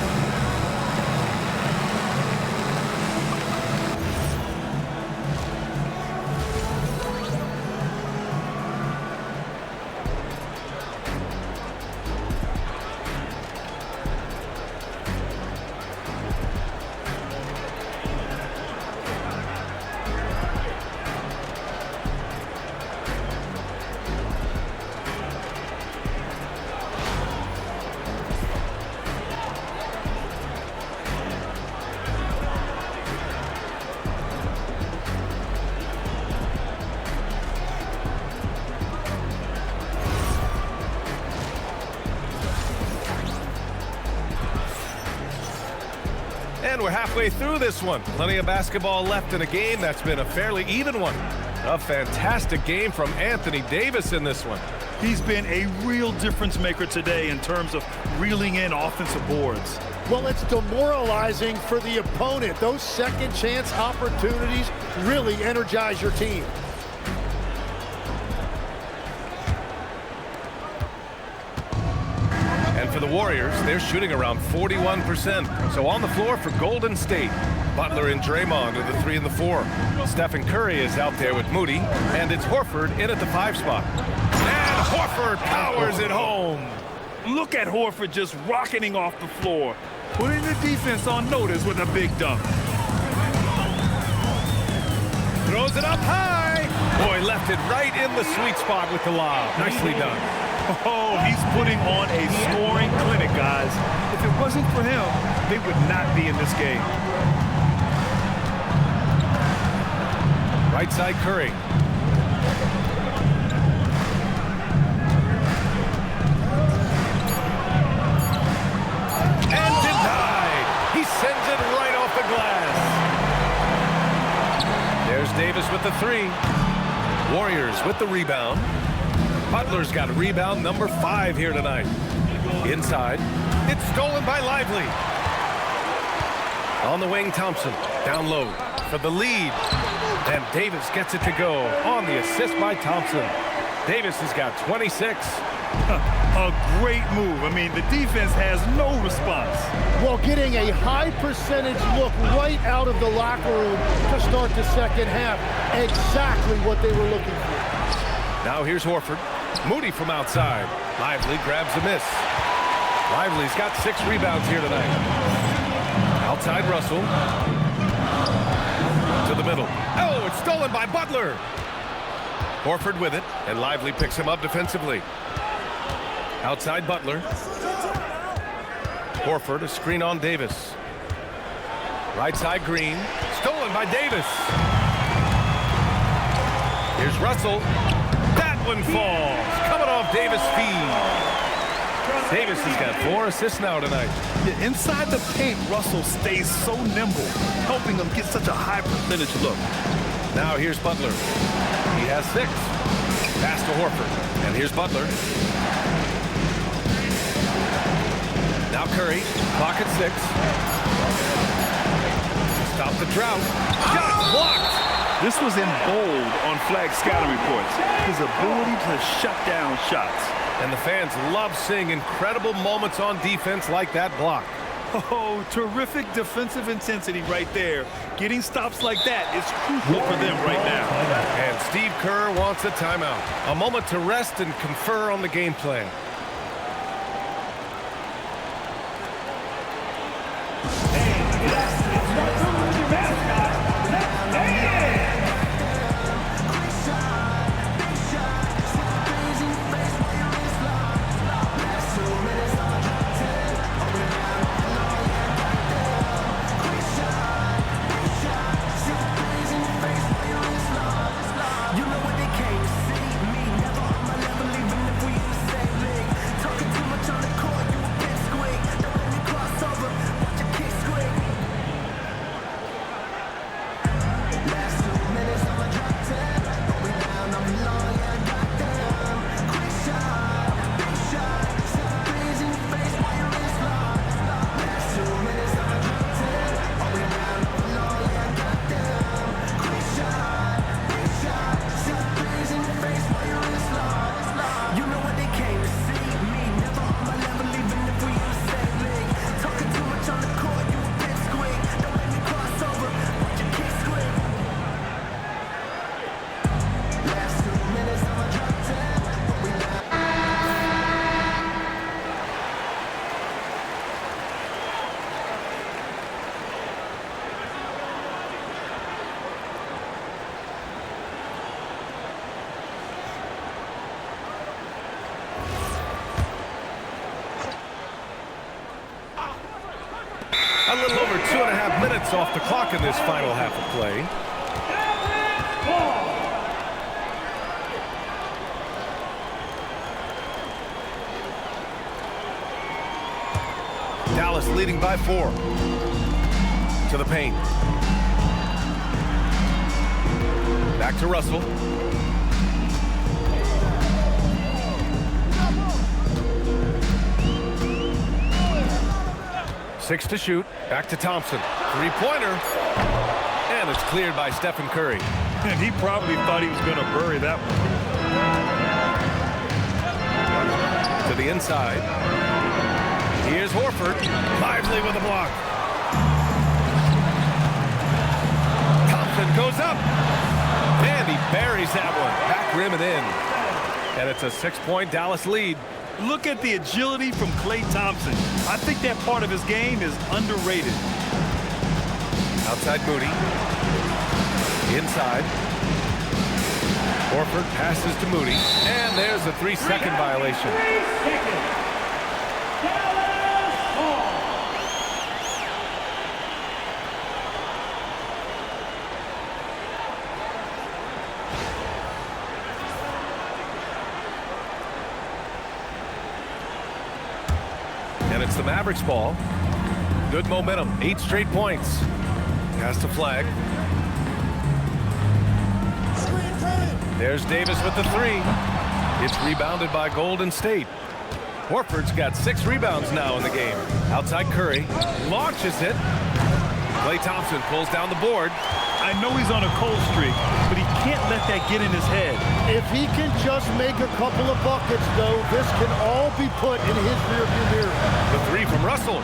And we're halfway through this one. Plenty of basketball left in a game that's been a fairly even one. A fantastic game from Anthony Davis in this one.
He's been a real difference maker today in terms of reeling in offensive boards.
Well, it's demoralizing for the opponent. Those second chance opportunities really energize your team.
And for the Warriors, they're shooting around 41%. So on the floor for Golden State, Butler and Draymond are the 3 and the 4. Stephen Curry is out there with Moody, and it's Horford in at the 5 spot. And Horford powers it home.
Look at Horford just rocketing off the floor, putting the defense on notice with a big dunk.
Throws it up high. Boy, left it right in the sweet spot with the lob. Nicely done.
Oh, he's putting on a scoring clinic, guys. If it wasn't for him, they would not be in this game.
Right side Curry. And denied. He sends it right off the glass. There's Davis with the 3. Warriors with the rebound. Butler's got rebound number 5 here tonight. Inside. It's stolen by Lively. On the wing, Thompson. Down low for the lead. And Davis gets it to go on the assist by Thompson. Davis has got 26.
A great move. I mean, the defense has no response.
Well, getting a high percentage look right out of the locker room to start the second half. Exactly what they were looking for.
Now here's Horford. Moody from outside. Lively grabs a miss. Lively's got 6 rebounds here tonight. Outside Russell. To the middle. Oh, it's stolen by Butler. Horford with it, and Lively picks him up defensively. Outside Butler. Horford, a screen on Davis. Right side Green. Stolen by Davis. Here's Russell. That one falls. Coming off Davis' feed. Davis has got 4 assists now tonight.
Yeah, inside the paint, Russell stays so nimble, helping him get such a high percentage look.
Now here's Butler. He has 6. Pass to Horford. And here's Butler. Now Curry. Clock at 6. Stop the drought. Shot blocked.
This was in bold on flag scouting reports. His ability to shut down shots.
And the fans love seeing incredible moments on defense like that block.
Oh, terrific defensive intensity right there. Getting stops like that is crucial for them right now.
And Steve Kerr wants a timeout. A moment to rest and confer on the game plan. A little over 2.5 minutes off the clock in this final half of play. Dallas leading by 4. to the paint. Back to Russell. Six to shoot. Back to Thompson. Three-pointer. And it's cleared by Stephen Curry.
And he probably thought he was going to bury that one.
To the inside. Here's Horford. Lively with a block. Thompson goes up. And he buries that one. Back rim and in. And it's a 6-point Dallas lead.
Look at the agility from Klay Thompson. I think that part of his game is underrated.
Outside Moody. Inside. Horford passes to Moody. And there's a 3-second violation.
3 seconds. Dallas ball.
And it's the Mavericks ball. Good momentum. 8 straight points. Has to flag. There's Davis with the 3. It's rebounded by Golden State. Horford's got 6 rebounds now in the game. Outside Curry. Launches it. Klay Thompson pulls down the board.
I know he's on a cold streak, but he can't let that get in his head.
If he can just make a couple of buckets, though, this can all be put in his rearview mirror.
The 3 from Russell.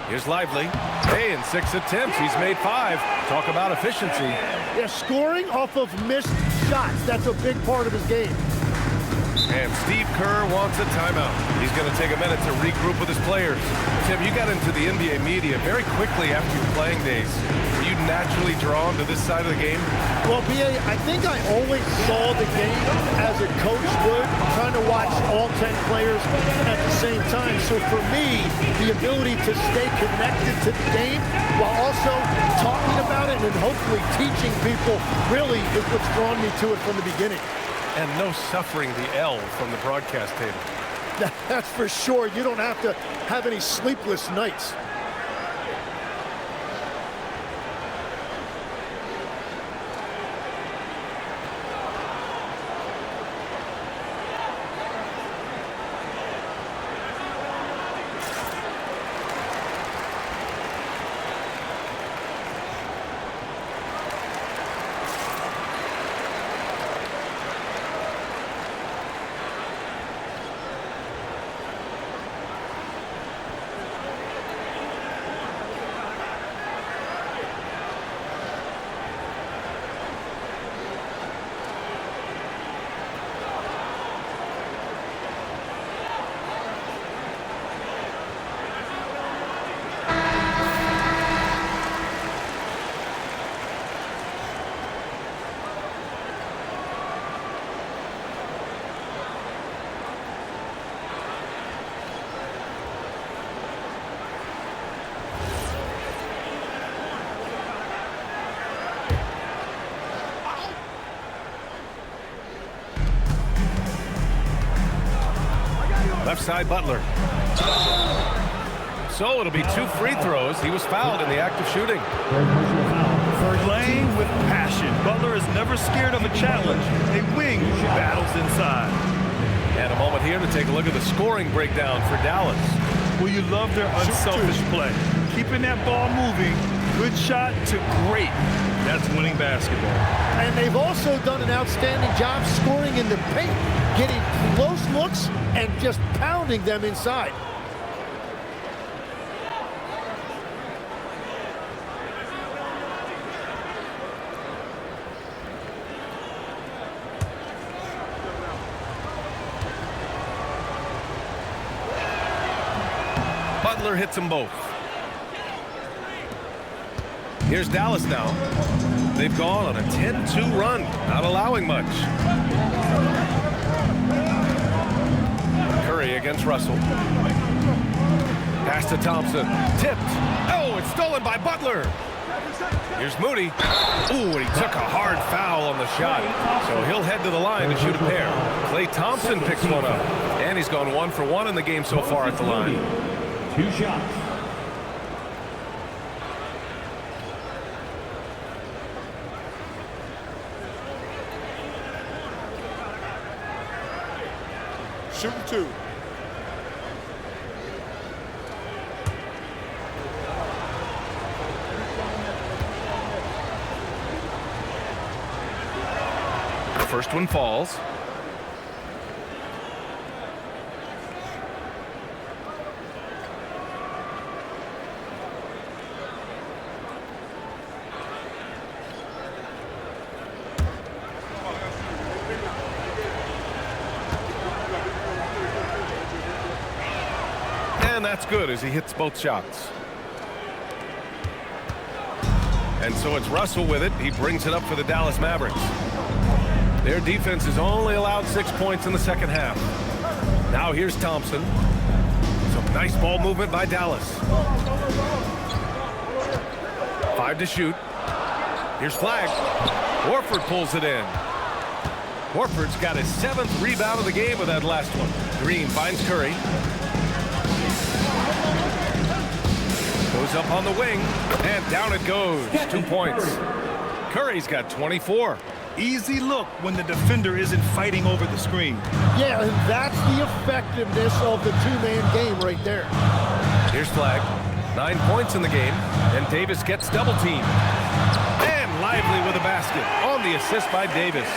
Here's Lively. Hey, in 6 attempts, he's made 5. Talk about efficiency.
Yeah, scoring off of missed shots. That's a big part of his game.
And Steve Kerr wants a timeout. He's going to take a minute to regroup with his players. Tim, you got into the NBA media very quickly after your playing days. Were you naturally drawn to this side of the game?
Well, B.A., I think I always saw the game as a coach would, trying to watch all 10 players at the same time. So for me, the ability to stay connected to the game while also talking about it and hopefully teaching people really is what's drawn me to it from the beginning.
And no suffering the L from the broadcast table.
That's for sure. You don't have to have any sleepless nights.
Left side, Butler. So it'll be 2 free throws. He was fouled in the act of shooting.
Playing with passion. Butler is never scared of a challenge. A wing battles inside.
And a moment here to take a look at the scoring breakdown for Dallas.
Well, you love their unselfish play. Keeping that ball moving, good shot to great. That's winning basketball.
And they've also done an outstanding job scoring in the paint, getting close looks and just pounding them inside.
Butler hits them both. Here's Dallas now. They've gone on a 10-2 run, not allowing much. Curry against Russell. Pass to Thompson. Tipped. Oh, it's stolen by Butler. Here's Moody. Ooh, and he took a hard foul on the shot. So he'll head to the line to shoot a pair. Klay Thompson picks one up. And he's gone 1 for 1 in the game so far at the line.
2 shots.
shooting 2.
The first one falls. And that's good as he hits both shots. And so it's Russell with it. He brings it up for the Dallas Mavericks. Their defense has only allowed 6 points in the second half. Now here's Thompson. Some nice ball movement by Dallas. 5 to shoot. Here's Flag. Horford pulls it in. Horford's got his 7th rebound of the game with that last one. Green finds Curry. Goes up on the wing, and down it goes. 2 points. Curry's got 24.
Easy look when the defender isn't fighting over the screen.
Yeah, and that's the effectiveness of the two-man game right there.
Here's Flag. 9 points in the game, and Davis gets double teamed. And Lively with a basket on the assist by Davis.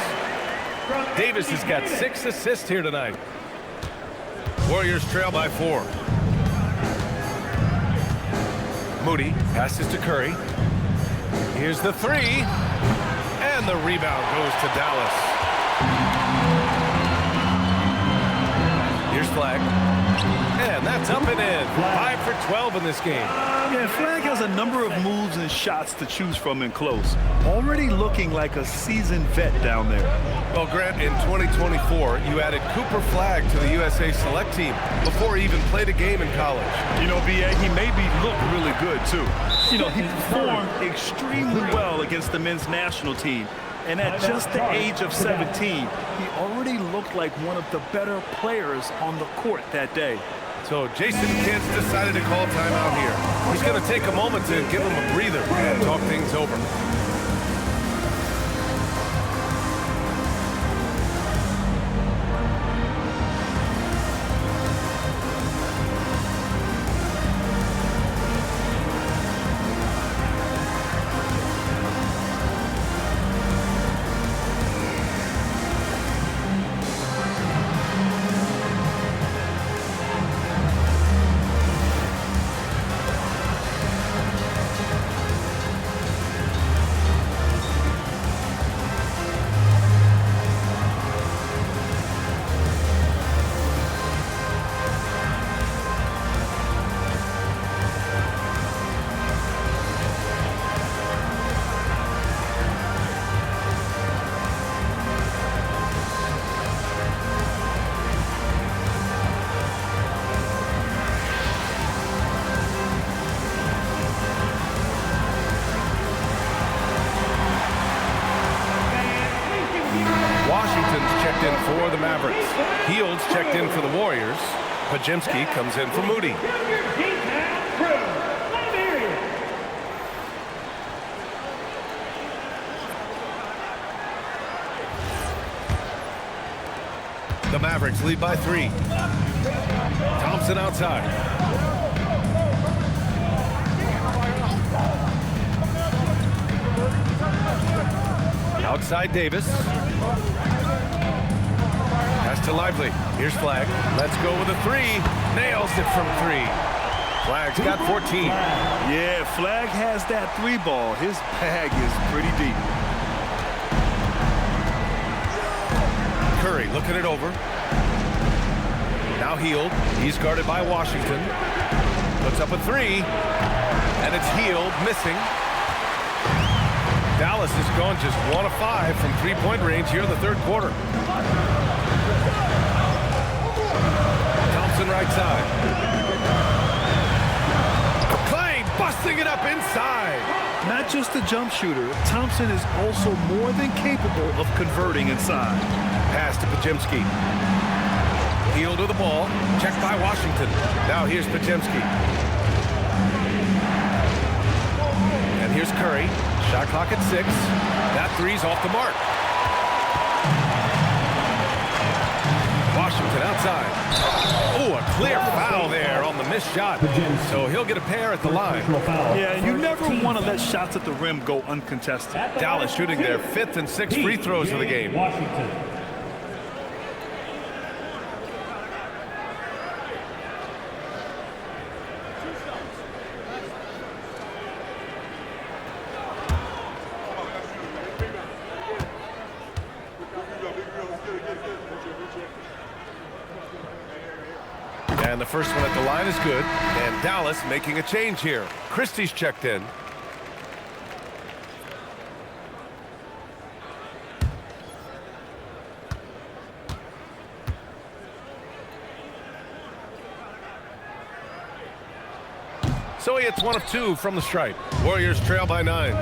Davis has got 6 assists here tonight. Warriors trail by 4. Moody passes to Curry. Here's the 3. And the rebound goes to Dallas. Here's Flag. And that's up and in. 5 for 12 in this game.
Yeah, Flag has a number of moves and shots to choose from in close. Already looking like a seasoned vet down there.
Well, Grant, in 2024, you added Cooper Flag to the USA Select team before he even played a game in college.
You know, B.A., he made me look really good, too. You know, he performed extremely well against the men's national team. And at just the age of 17, he already looked like one of the better players on the court that day.
So Jason Kidd's decided to call timeout here. He's going to take a moment to give him a breather and talk things over. Checked in for the Mavericks. Heald's checked in for the Warriors. Pajemski comes in for Moody. The Mavericks lead by 3. Thompson outside. Outside Davis. Pass to Lively. Here's Flag. Let's go with a 3. Nails it from 3. Flag's got 14.
Yeah, Flag has that 3 ball. His bag is pretty deep.
Curry looking it over. Now Hield. He's guarded by Washington. Puts up a 3. And it's Hield missing. Dallas has gone just 1 of 5 from 3-point range here in the third quarter. Thompson right side. Clay busting it up inside.
Not just a jump shooter, Thompson is also more than capable of converting inside.
Pass to Pajemski. Hield with the ball. Checked by Washington. Now here's Pajemski. And here's Curry. Shot clock at 6. That 3's off the mark. Washington outside. Oh, a clear foul there on the missed shot. So he'll get a pair at the line.
Yeah, you never want to let shots at the rim go uncontested.
Dallas shooting their 5th and 6th free throws of the game.
Washington.
And the first one at the line is good. And Dallas making a change here. Christie's checked in. So he hits 1 of 2 from the stripe. Warriors trail by 9.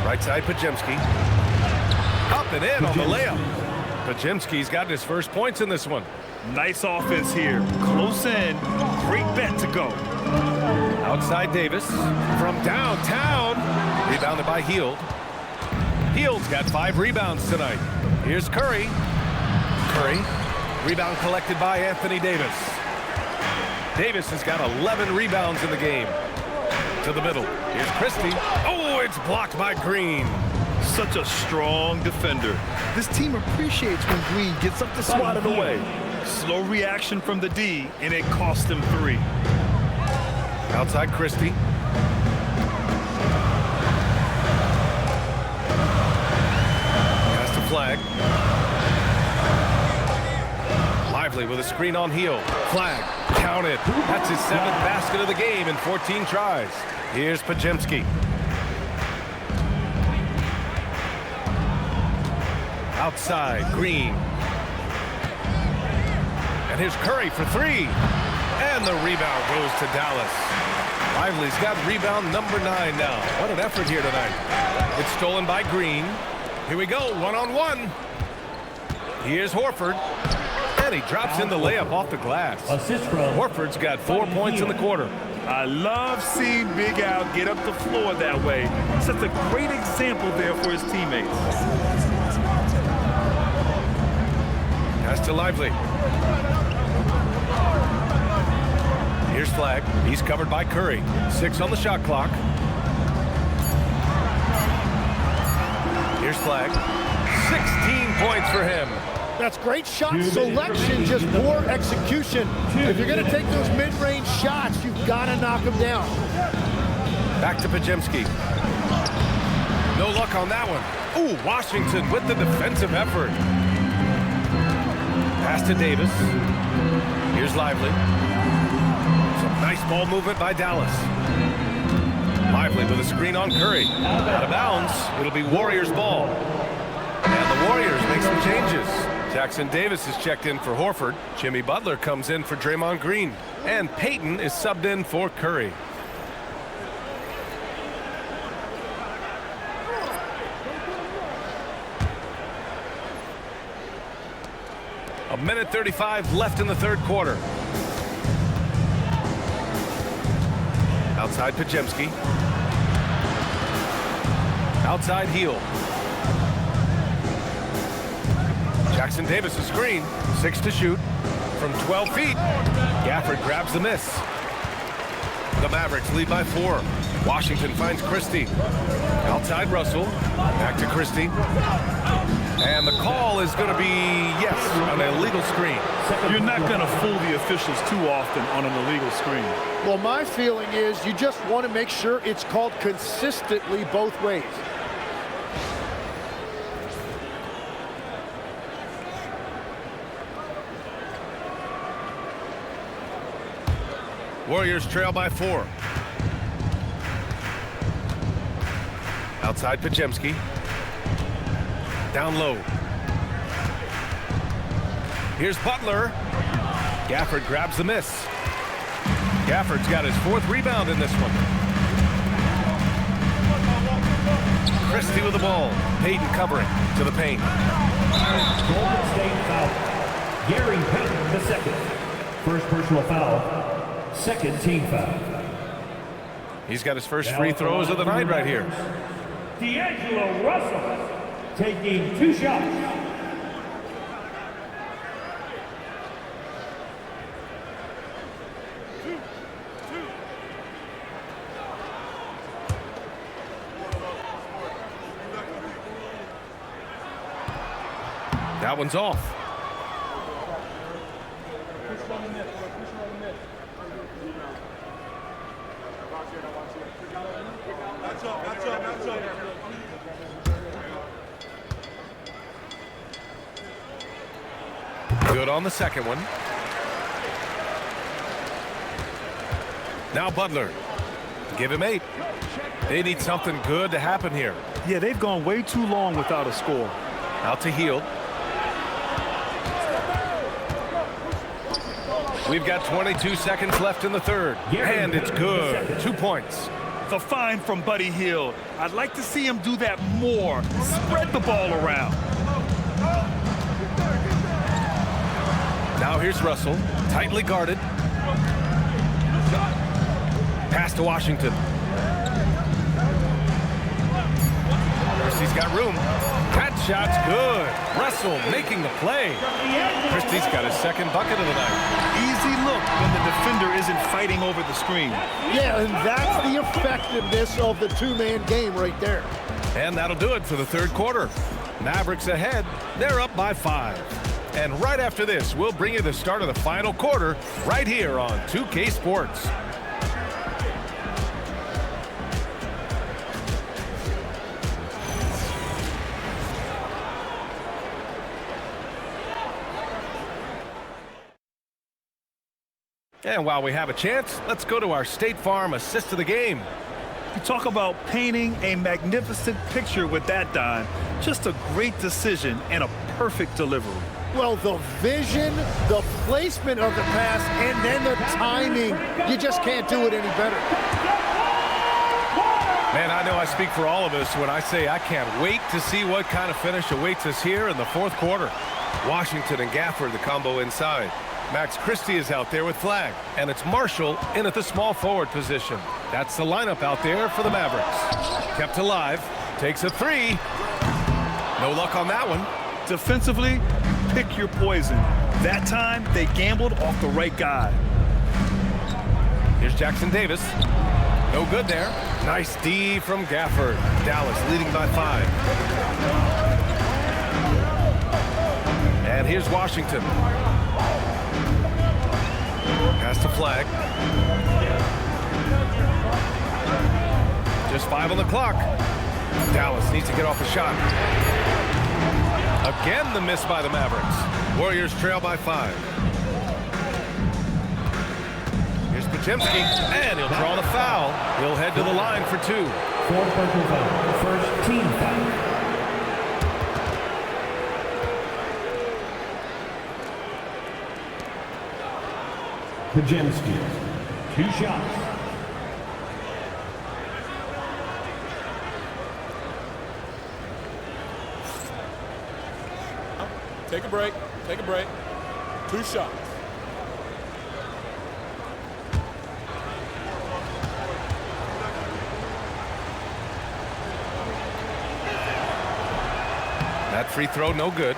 Right side, Podziemski. Up and in on the layup. Podziemski's got his first points in this one.
Nice offense here. Close in. Great bet to go.
Outside Davis. From downtown. Rebounded by Hield. Hield's got 5 rebounds tonight. Here's Curry. Curry. Rebound collected by Anthony Davis. Davis has got 11 rebounds in the game. To the middle. Here's Christie. Oh, it's blocked by Green.
Such a strong defender. This team appreciates when Green gets up to swat it away. Slow reaction from the D, and it cost him 3.
Outside Christie. Pass to Flag. Lively with a screen on Hield. Flag. Counted. That's his 7th basket of the game in 14 tries. Here's Podziemski. Outside, Green. And here's Curry for 3. And the rebound goes to Dallas. Lively's got rebound number 9 now. What an effort here tonight. It's stolen by Green. Here we go, 1-on-1. Here's Horford. And he drops in the layup off the glass.
Assist from
Horford's got 4 points in the quarter.
I love seeing Big Al get up the floor that way. Sets a great example there for his teammates.
Pass to Lively. Here's Flag. He's covered by Curry. 6 on the shot clock. Here's Flag. 16 points for him.
That's great shot selection, just poor execution. If you're going to take those mid-range shots, you've got to knock them down.
Back to Podziemski. No luck on that one. Ooh, Washington with the defensive effort. Pass to Davis. Here's Lively. Some nice ball movement by Dallas. Lively with a screen on Curry. Out of bounds. It'll be Warriors ball. And the Warriors make some changes. Jackson Davis is checked in for Horford. Jimmy Butler comes in for Draymond Green. And Payton is subbed in for Curry. A minute 35 left in the third quarter. Outside Podziemski. Outside Hield. Jackson Davis a screen. 6 to shoot. From 12 feet. Gafford grabs the miss. The Mavericks lead by 4. Washington finds Christie. Outside Russell. Back to Christie. And the call is going to be, yes, an illegal screen.
You're not going to fool the officials too often on an illegal screen.
Well, my feeling is you just want to make sure it's called consistently both ways.
Warriors trail by 4. Outside Podziemski. Down low. Here's Butler. Gafford grabs the miss. Gafford's got his 4th rebound in this one. Christie with the ball. Payton covering to the paint.
Golden State foul. Gary Payton the second. First personal foul. Second team foul.
He's got his first free throws of the night right here.
D'Angelo Russell taking 2 shots.
That one's off. Good on the second one. Now Butler. Give him 8. They need something good to happen here.
Yeah, they've gone way too long without a score.
Out to Hield. We've got 22 seconds left in the third. And it's good. 2 points.
The find from Buddy Hield. I'd like to see him do that more. Spread the ball around.
Now here's Russell. Tightly guarded. Pass to Washington. Christie's got room. That shot's good. Russell making the play. Christie's got his second bucket of the night.
Easy look when the defender isn't fighting over the screen.
Yeah, and that's the effectiveness of the two-man game right there.
And that'll do it for the third quarter. Mavericks ahead. They're up by 5. And right after this, we'll bring you the start of the final quarter right here on 2K Sports. And while we have a chance, let's go to our State Farm assist of the game.
You talk about painting a magnificent picture with that, Don. Just a great decision and a perfect delivery.
Well, the vision, the placement of the pass, and then the timing. You just can't do it any better.
Man, I know I speak for all of us when I say I can't wait to see what kind of finish awaits us here in the fourth quarter. Washington and Gafford, the combo inside. Max Christie is out there with flag, and it's Marshall in at the small forward position. That's the lineup out there for the Mavericks. Kept alive, takes a 3. No luck on that one.
Defensively, pick your poison. That time, they gambled off the right guy.
Here's Jackson Davis. No good there. Nice D from Gafford. Dallas leading by 5. And here's Washington. Pass to flag. Just 5 on the clock. Dallas needs to get off a shot. Again, the miss by the Mavericks. Warriors trail by 5. Here's Podziemski, and he'll draw the foul. He'll head to the line for 2.
Fourth personal foul. First team foul. Podziemski, 2 shots.
Take a break. Take a break. 2 shots.
That free throw, no good.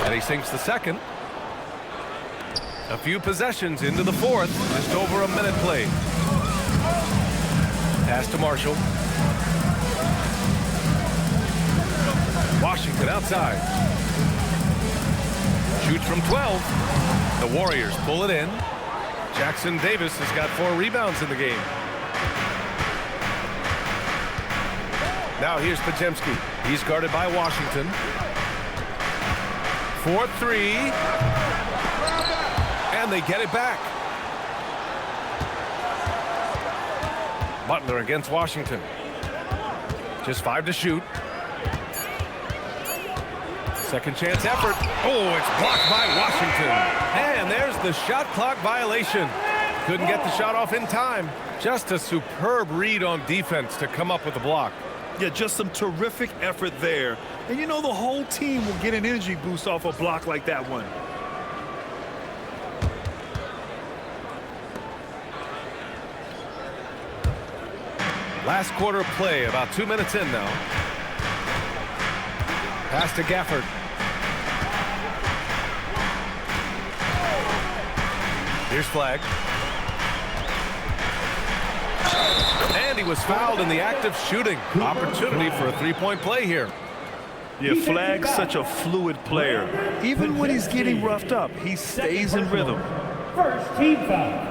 And he sinks the second. A few possessions into the fourth. Just over a minute played. Pass to Marshall. Washington outside. Shoots from 12. The Warriors pull it in. Jackson Davis has got 4 rebounds in the game. Now here's Podziemski. He's guarded by Washington. 4-3. And they get it back. Butler against Washington. Just 5 to shoot. Second chance effort. Oh, it's blocked by Washington. And there's the shot clock violation. Couldn't get the shot off in time. Just a superb read on defense to come up with the block.
Yeah, just some terrific effort there. And you know the whole team will get an energy boost off a block like that one.
Last quarter of play, about 2 minutes in now. Pass to Gafford. Here's Flag. And he was fouled in the act of shooting. Opportunity for a three-point play here.
Yeah, Flag's such a fluid player. Even when he's getting roughed up, he stays in rhythm.
First team foul.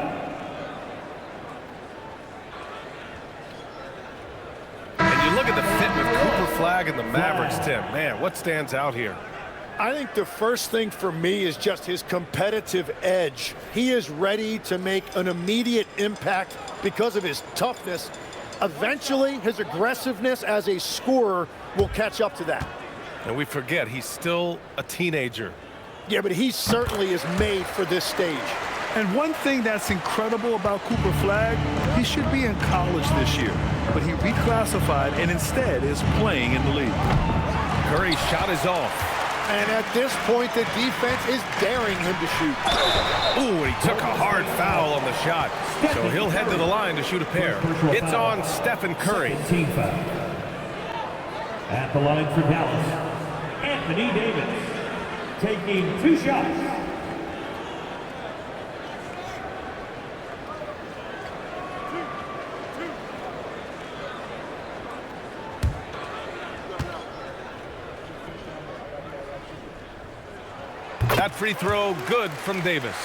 And you look at the fit with Cooper Flag and the Mavericks, Tim. Man, what stands out here?
I think the first thing for me is just his competitive edge. He is ready to make an immediate impact because of his toughness. Eventually, his aggressiveness as a scorer will catch up to that.
And we forget, he's still a teenager.
Yeah, but he certainly is made for this stage.
And one thing that's incredible about Cooper Flag, he should be in college this year, but he reclassified and instead is playing in the league.
Curry's shot is off.
And at this point, the defense is daring him to shoot.
Ooh, he took a hard foul on the shot. So he'll head to the line to shoot a pair. It's on Stephen Curry.
Team foul. At the line for Dallas, Anthony Davis, taking 2 shots.
That free throw good from Davis.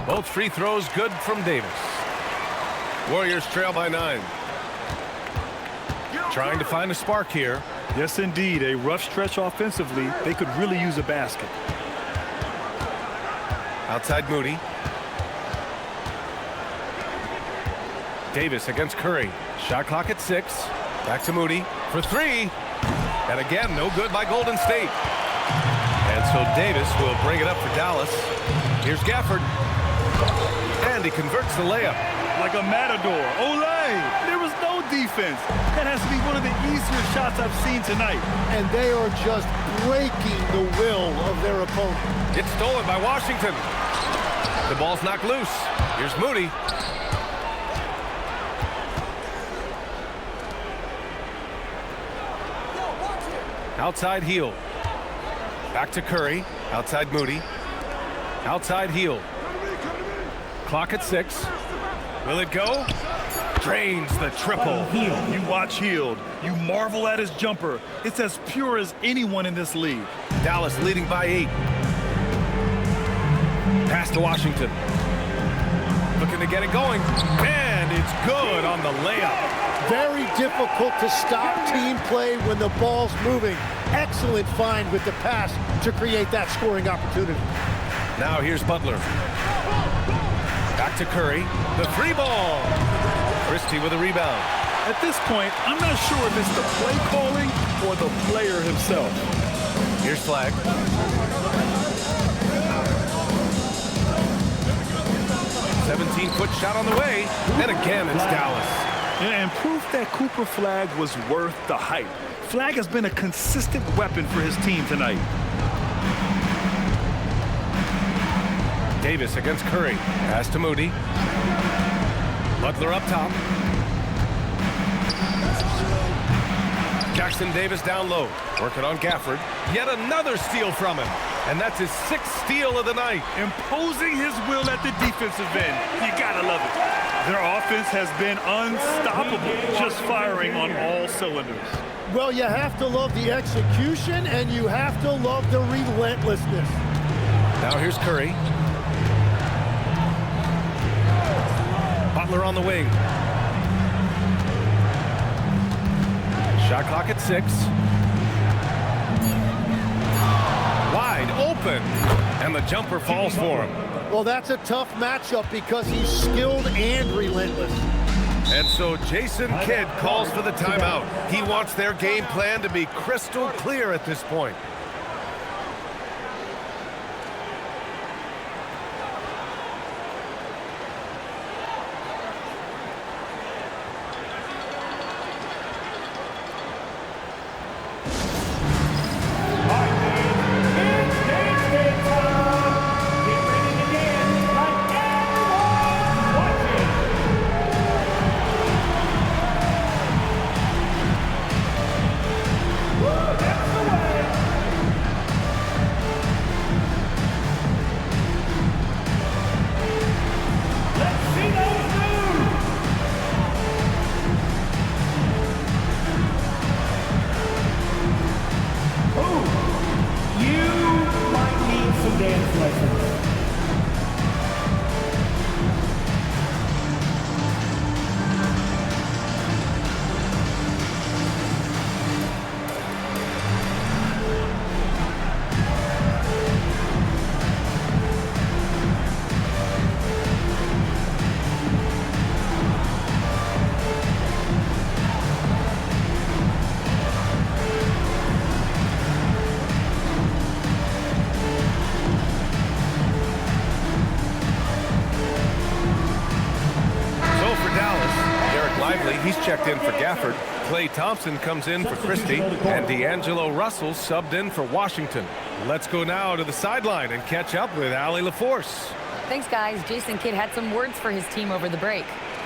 Both free throws good from Davis. Warriors trail by 9. Trying to find a spark here.
Yes, indeed. A rough stretch offensively. They could really use a basket.
Outside Moody. Davis against Curry. Shot clock at 6. Back to Moody for 3. And again, no good by Golden State. And so Davis will bring it up for Dallas. Here's Gafford. And he converts the layup.
Like a matador. Olay! There was no defense. That has to be one of the easier shots I've seen tonight.
And they are just breaking the will of their opponent.
It's stolen by Washington. The ball's knocked loose. Here's Moody. Outside heel. Back to Curry. Outside Moody. Outside heel. Clock at 6. Will it go? Drains the triple.
You watch Hield. You marvel at his jumper. It's as pure as anyone in this league.
Dallas leading by 8. Pass to Washington. Looking to get it going. And it's good on the layup.
Very difficult to stop team play when the ball's moving. Excellent find with the pass to create that scoring opportunity.
Now here's Butler. Back to Curry. The free ball. Christie with a rebound.
At this point, I'm not sure if it's the play calling or the player himself.
Here's Flag. "17-foot shot on the way. And again, it's Dallas.
And proof that Cooper Flag was worth the hype. Flag has been a consistent weapon for his team tonight.
Davis against Curry. Pass to Moody. Butler up top. Jackson Davis down low. Working on Gafford. Yet another steal from him. And that's his 6th steal of the night.
Imposing his will at the defensive end. You gotta love it. Their offense has been unstoppable, just firing on all cylinders.
Well, you have to love the execution, and you have to love the relentlessness.
Now here's Curry. Butler on the wing. Shot clock at 6. Wide open. And the jumper falls for him.
Well, that's a tough matchup because he's skilled and relentless.
And so Jason Kidd calls for the timeout. He wants their game plan to be crystal clear at this point.
driver's license.
He's checked in for Gafford. Klay Thompson comes in for Christie. And D'Angelo Russell subbed in for Washington. Let's go now to the sideline and catch up with Allie LaForce.
Thanks, guys. Jason Kidd had some words for his team over the break.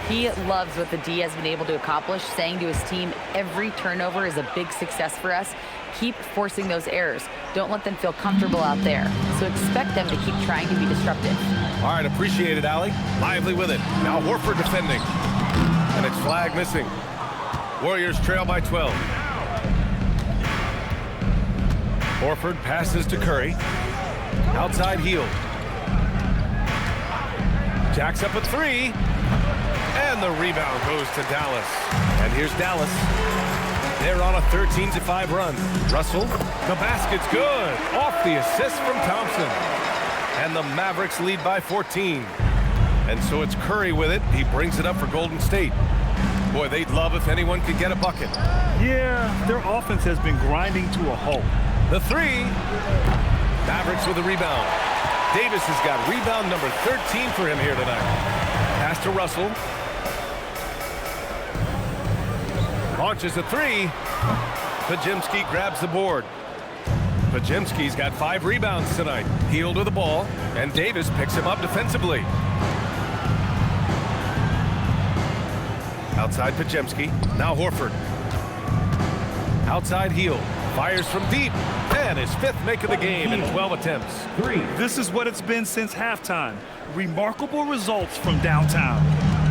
He loves what the D has been able to accomplish, saying to his team, every turnover is a big success for us. Keep forcing those errors. Don't let them feel comfortable out there. So expect them to keep trying to be disruptive.
All right, appreciate it, Allie. Lively with it. Now Horford defending. And it's flag missing. Warriors trail by 12. Horford passes to Curry. Outside heel. Jacks up a three. And the rebound goes to Dallas. And here's Dallas. They're on a 13-5 run. Russell, the basket's good. Off the assist from Thompson. And the Mavericks lead by 14. And so it's Curry with it. He brings it up for Golden State. Boy, they'd love if anyone could get a bucket.
Yeah, their offense has been grinding to a halt.
The three. Mavericks with a rebound. Davis has got rebound number 13 for him here tonight. Pass to Russell. Launches a three. Podziemski grabs the board. Podziemski's got 5 rebounds tonight. Heel to the ball, and Davis picks him up defensively. Outside Podziemski. Now Horford. Outside heel. Fires from deep. And his 5th make of the game in 12 attempts.
This is what it's been since halftime. Remarkable results from downtown.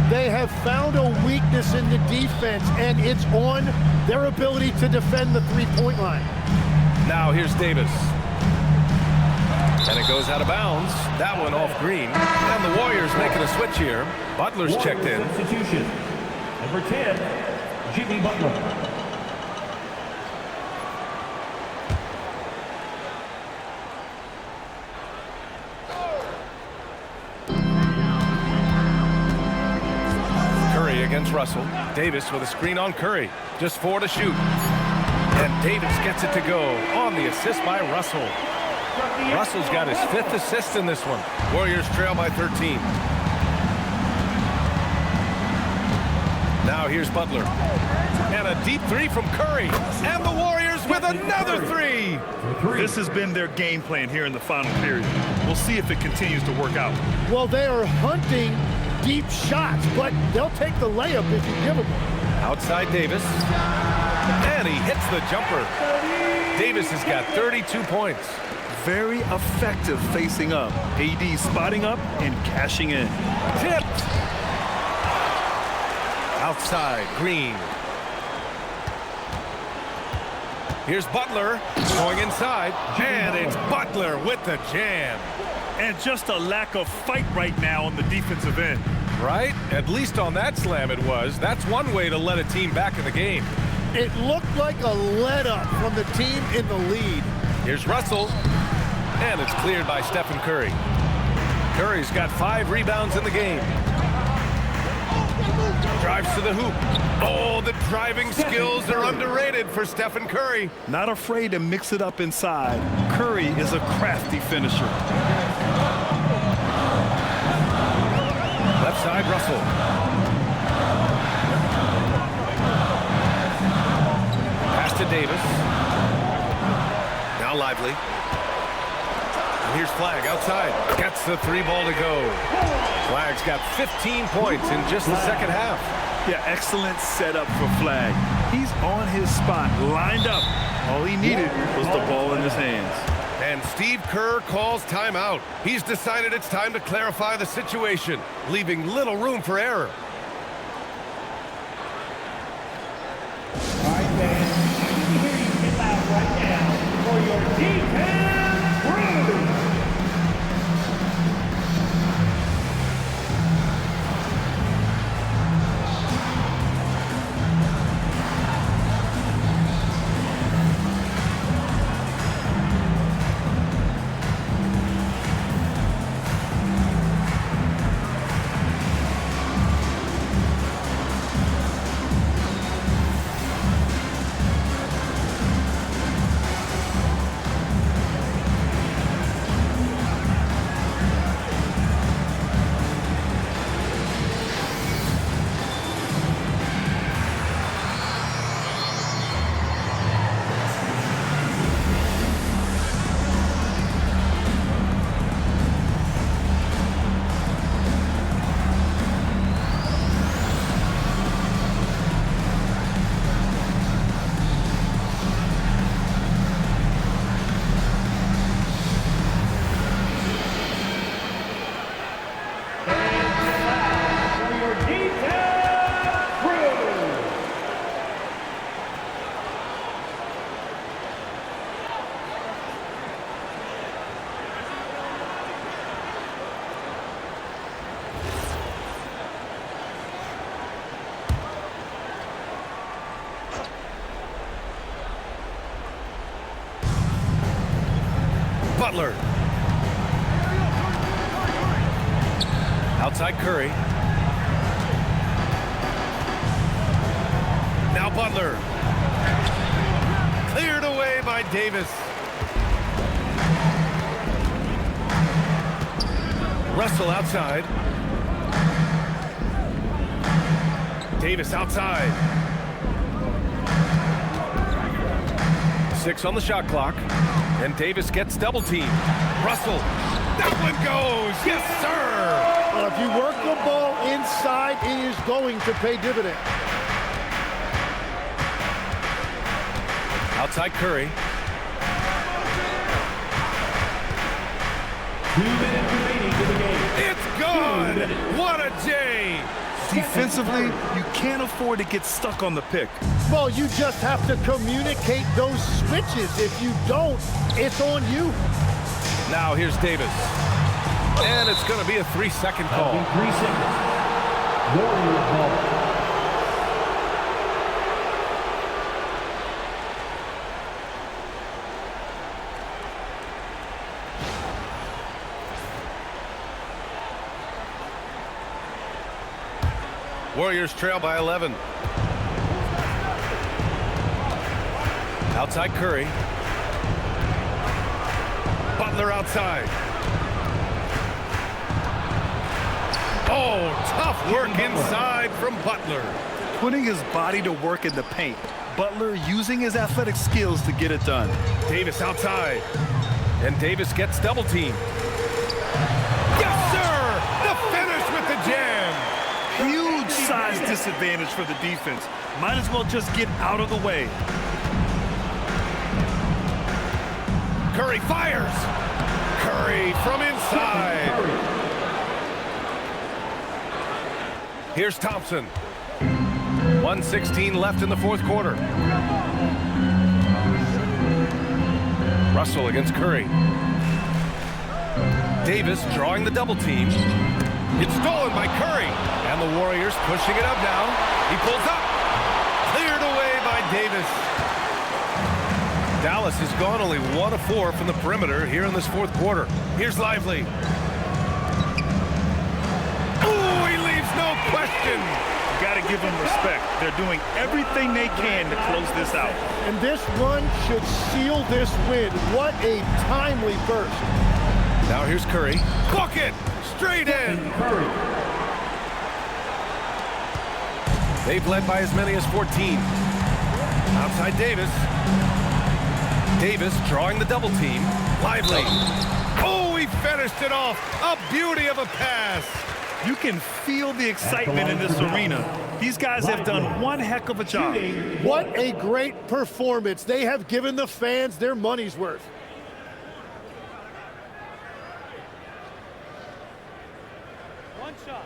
They have found a weakness in the defense, and it's on their ability to defend the three-point line.
Now here's Davis. And it goes out of bounds. That one off Green. And the Warriors making a switch here. Butler's checked in.
Substitution. Number 10, Jimmy Butler.
Curry against Russell. Davis with a screen on Curry. Just 4 to shoot. And Davis gets it to go on the assist by Russell. Russell's got his 5th assist in this one. Warriors trail by 13. Now here's Butler. And a deep 3 from Curry. And the Warriors with another 3.
This has been their game plan here in the final period. We'll see if it continues to work out.
Well, they are hunting deep shots, but they'll take the layup if you give them one.
Outside Davis. And he hits the jumper. Davis has got 32 points.
Very effective facing up. AD spotting up and cashing in.
Tipped. Outside, Green. Here's Butler going inside. And it's Butler with the jam.
And just a lack of fight right now on the defensive end.
Right? At least on that slam it was. That's one way to let a team back in the game.
It looked like a let-up from the team in the lead.
Here's Russell. And it's cleared by Stephen Curry. Curry's got 5 rebounds in the game. Drives to the hoop. Oh, the driving skills are underrated for Stephen Curry.
Not afraid to mix it up inside. Curry is a crafty finisher.
Left side, Russell. Pass to Davis. Now Lively. And here's Flag outside. Gets the 3 ball to go. Flag's got 15 points in just the second half.
Yeah, excellent setup for Flag. He's on his spot, lined up. All he needed was the ball in his hands.
And Steve Kerr calls timeout. He's decided it's time to clarify the situation, leaving little room for error.
All right, fans, I need to hear you get loud right now for your defense crew.
Butler. Outside Curry. Now Butler. Cleared away by Davis. Russell outside. Davis outside. 6 on the shot clock. And Davis gets double teamed. Russell. That one goes. Yes, sir.
Well, if you work the ball inside, it is going to pay dividends.
Outside Curry.
2 minutes remaining in the game.
It's good. What a J.
Defensively, you can't afford to get stuck on the pick.
Well, you just have to communicate those switches. If you don't, it's on you.
Now here's Davis. And it's going to be a 3-second call.
3 seconds. Warriors ball.
Warriors trail by 11. Outside Curry. Butler outside. Oh, tough work inside from Butler.
Putting his body to work in the paint. Butler using his athletic skills to get it done.
Davis outside. And Davis gets double teamed. Yes, sir! The finish with the jam.
Huge size disadvantage for the defense. Might as well just get out of the way.
Curry fires. Curry from inside. Here's Thompson. 1:16 left in the fourth quarter. Russell against Curry. Davis drawing the double team. It's stolen by Curry. And the Warriors pushing it up now. He pulls up. Cleared away by Davis. Dallas has gone only 1 of 4 from the perimeter here in this fourth quarter. Here's Lively. Ooh, he leaves no question.
Got to give them respect. They're doing everything they can to close this out.
And this run should seal this win. What a timely burst.
Now here's Curry. Bucket! Straight in.
Curry.
They've led by as many as 14. Outside Davis. Davis drawing the double team. Lively. Oh, he finished it off. A beauty of a pass.
You can feel the excitement in this arena. These guys have done one heck of a job.
What a great performance. They have given the fans their money's worth.
One shot.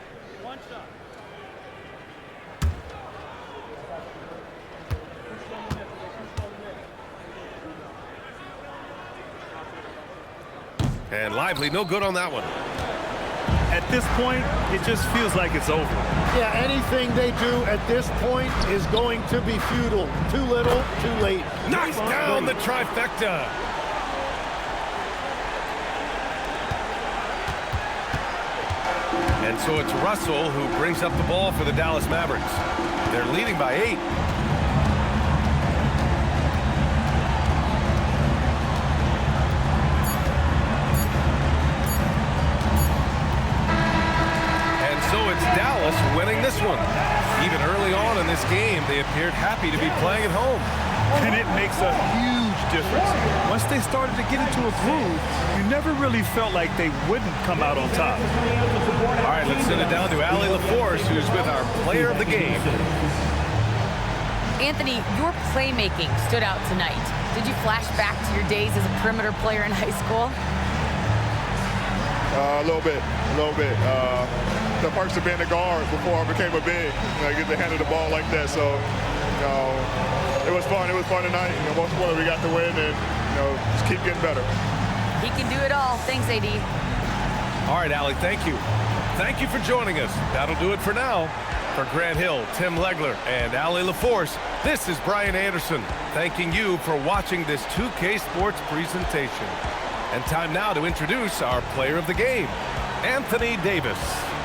And Lively, no good on that one.
At this point, it just feels like it's over.
Yeah, anything they do at this point is going to be futile. Too little, too late.
Knocks down the trifecta. And so it's Russell who brings up the ball for the Dallas Mavericks. They're leading by 8. Dallas winning this one. Even early on in this game, they appeared happy to be playing at home.
And it makes a huge difference. Once they started to get into a groove, you never really felt like they wouldn't come out on top.
All right, let's send it down to Allie LaForce, who's with our player of the game.
Anthony, your playmaking stood out tonight. Did you flash back to your days as a perimeter player in high school?
A little bit. The perks of being a guard before I became a big. I get to handle the ball like that. So, it was fun. It was fun tonight. Most importantly, we got the win, and just keep getting better.
He can do it all. Thanks, AD.
All right, Allie, thank you. Thank you for joining us. That'll do it for now. For Grant Hill, Tim Legler, and Allie LaForce, this is Brian Anderson, thanking you for watching this 2K Sports presentation. And time now to introduce our player of the game, Anthony Davis.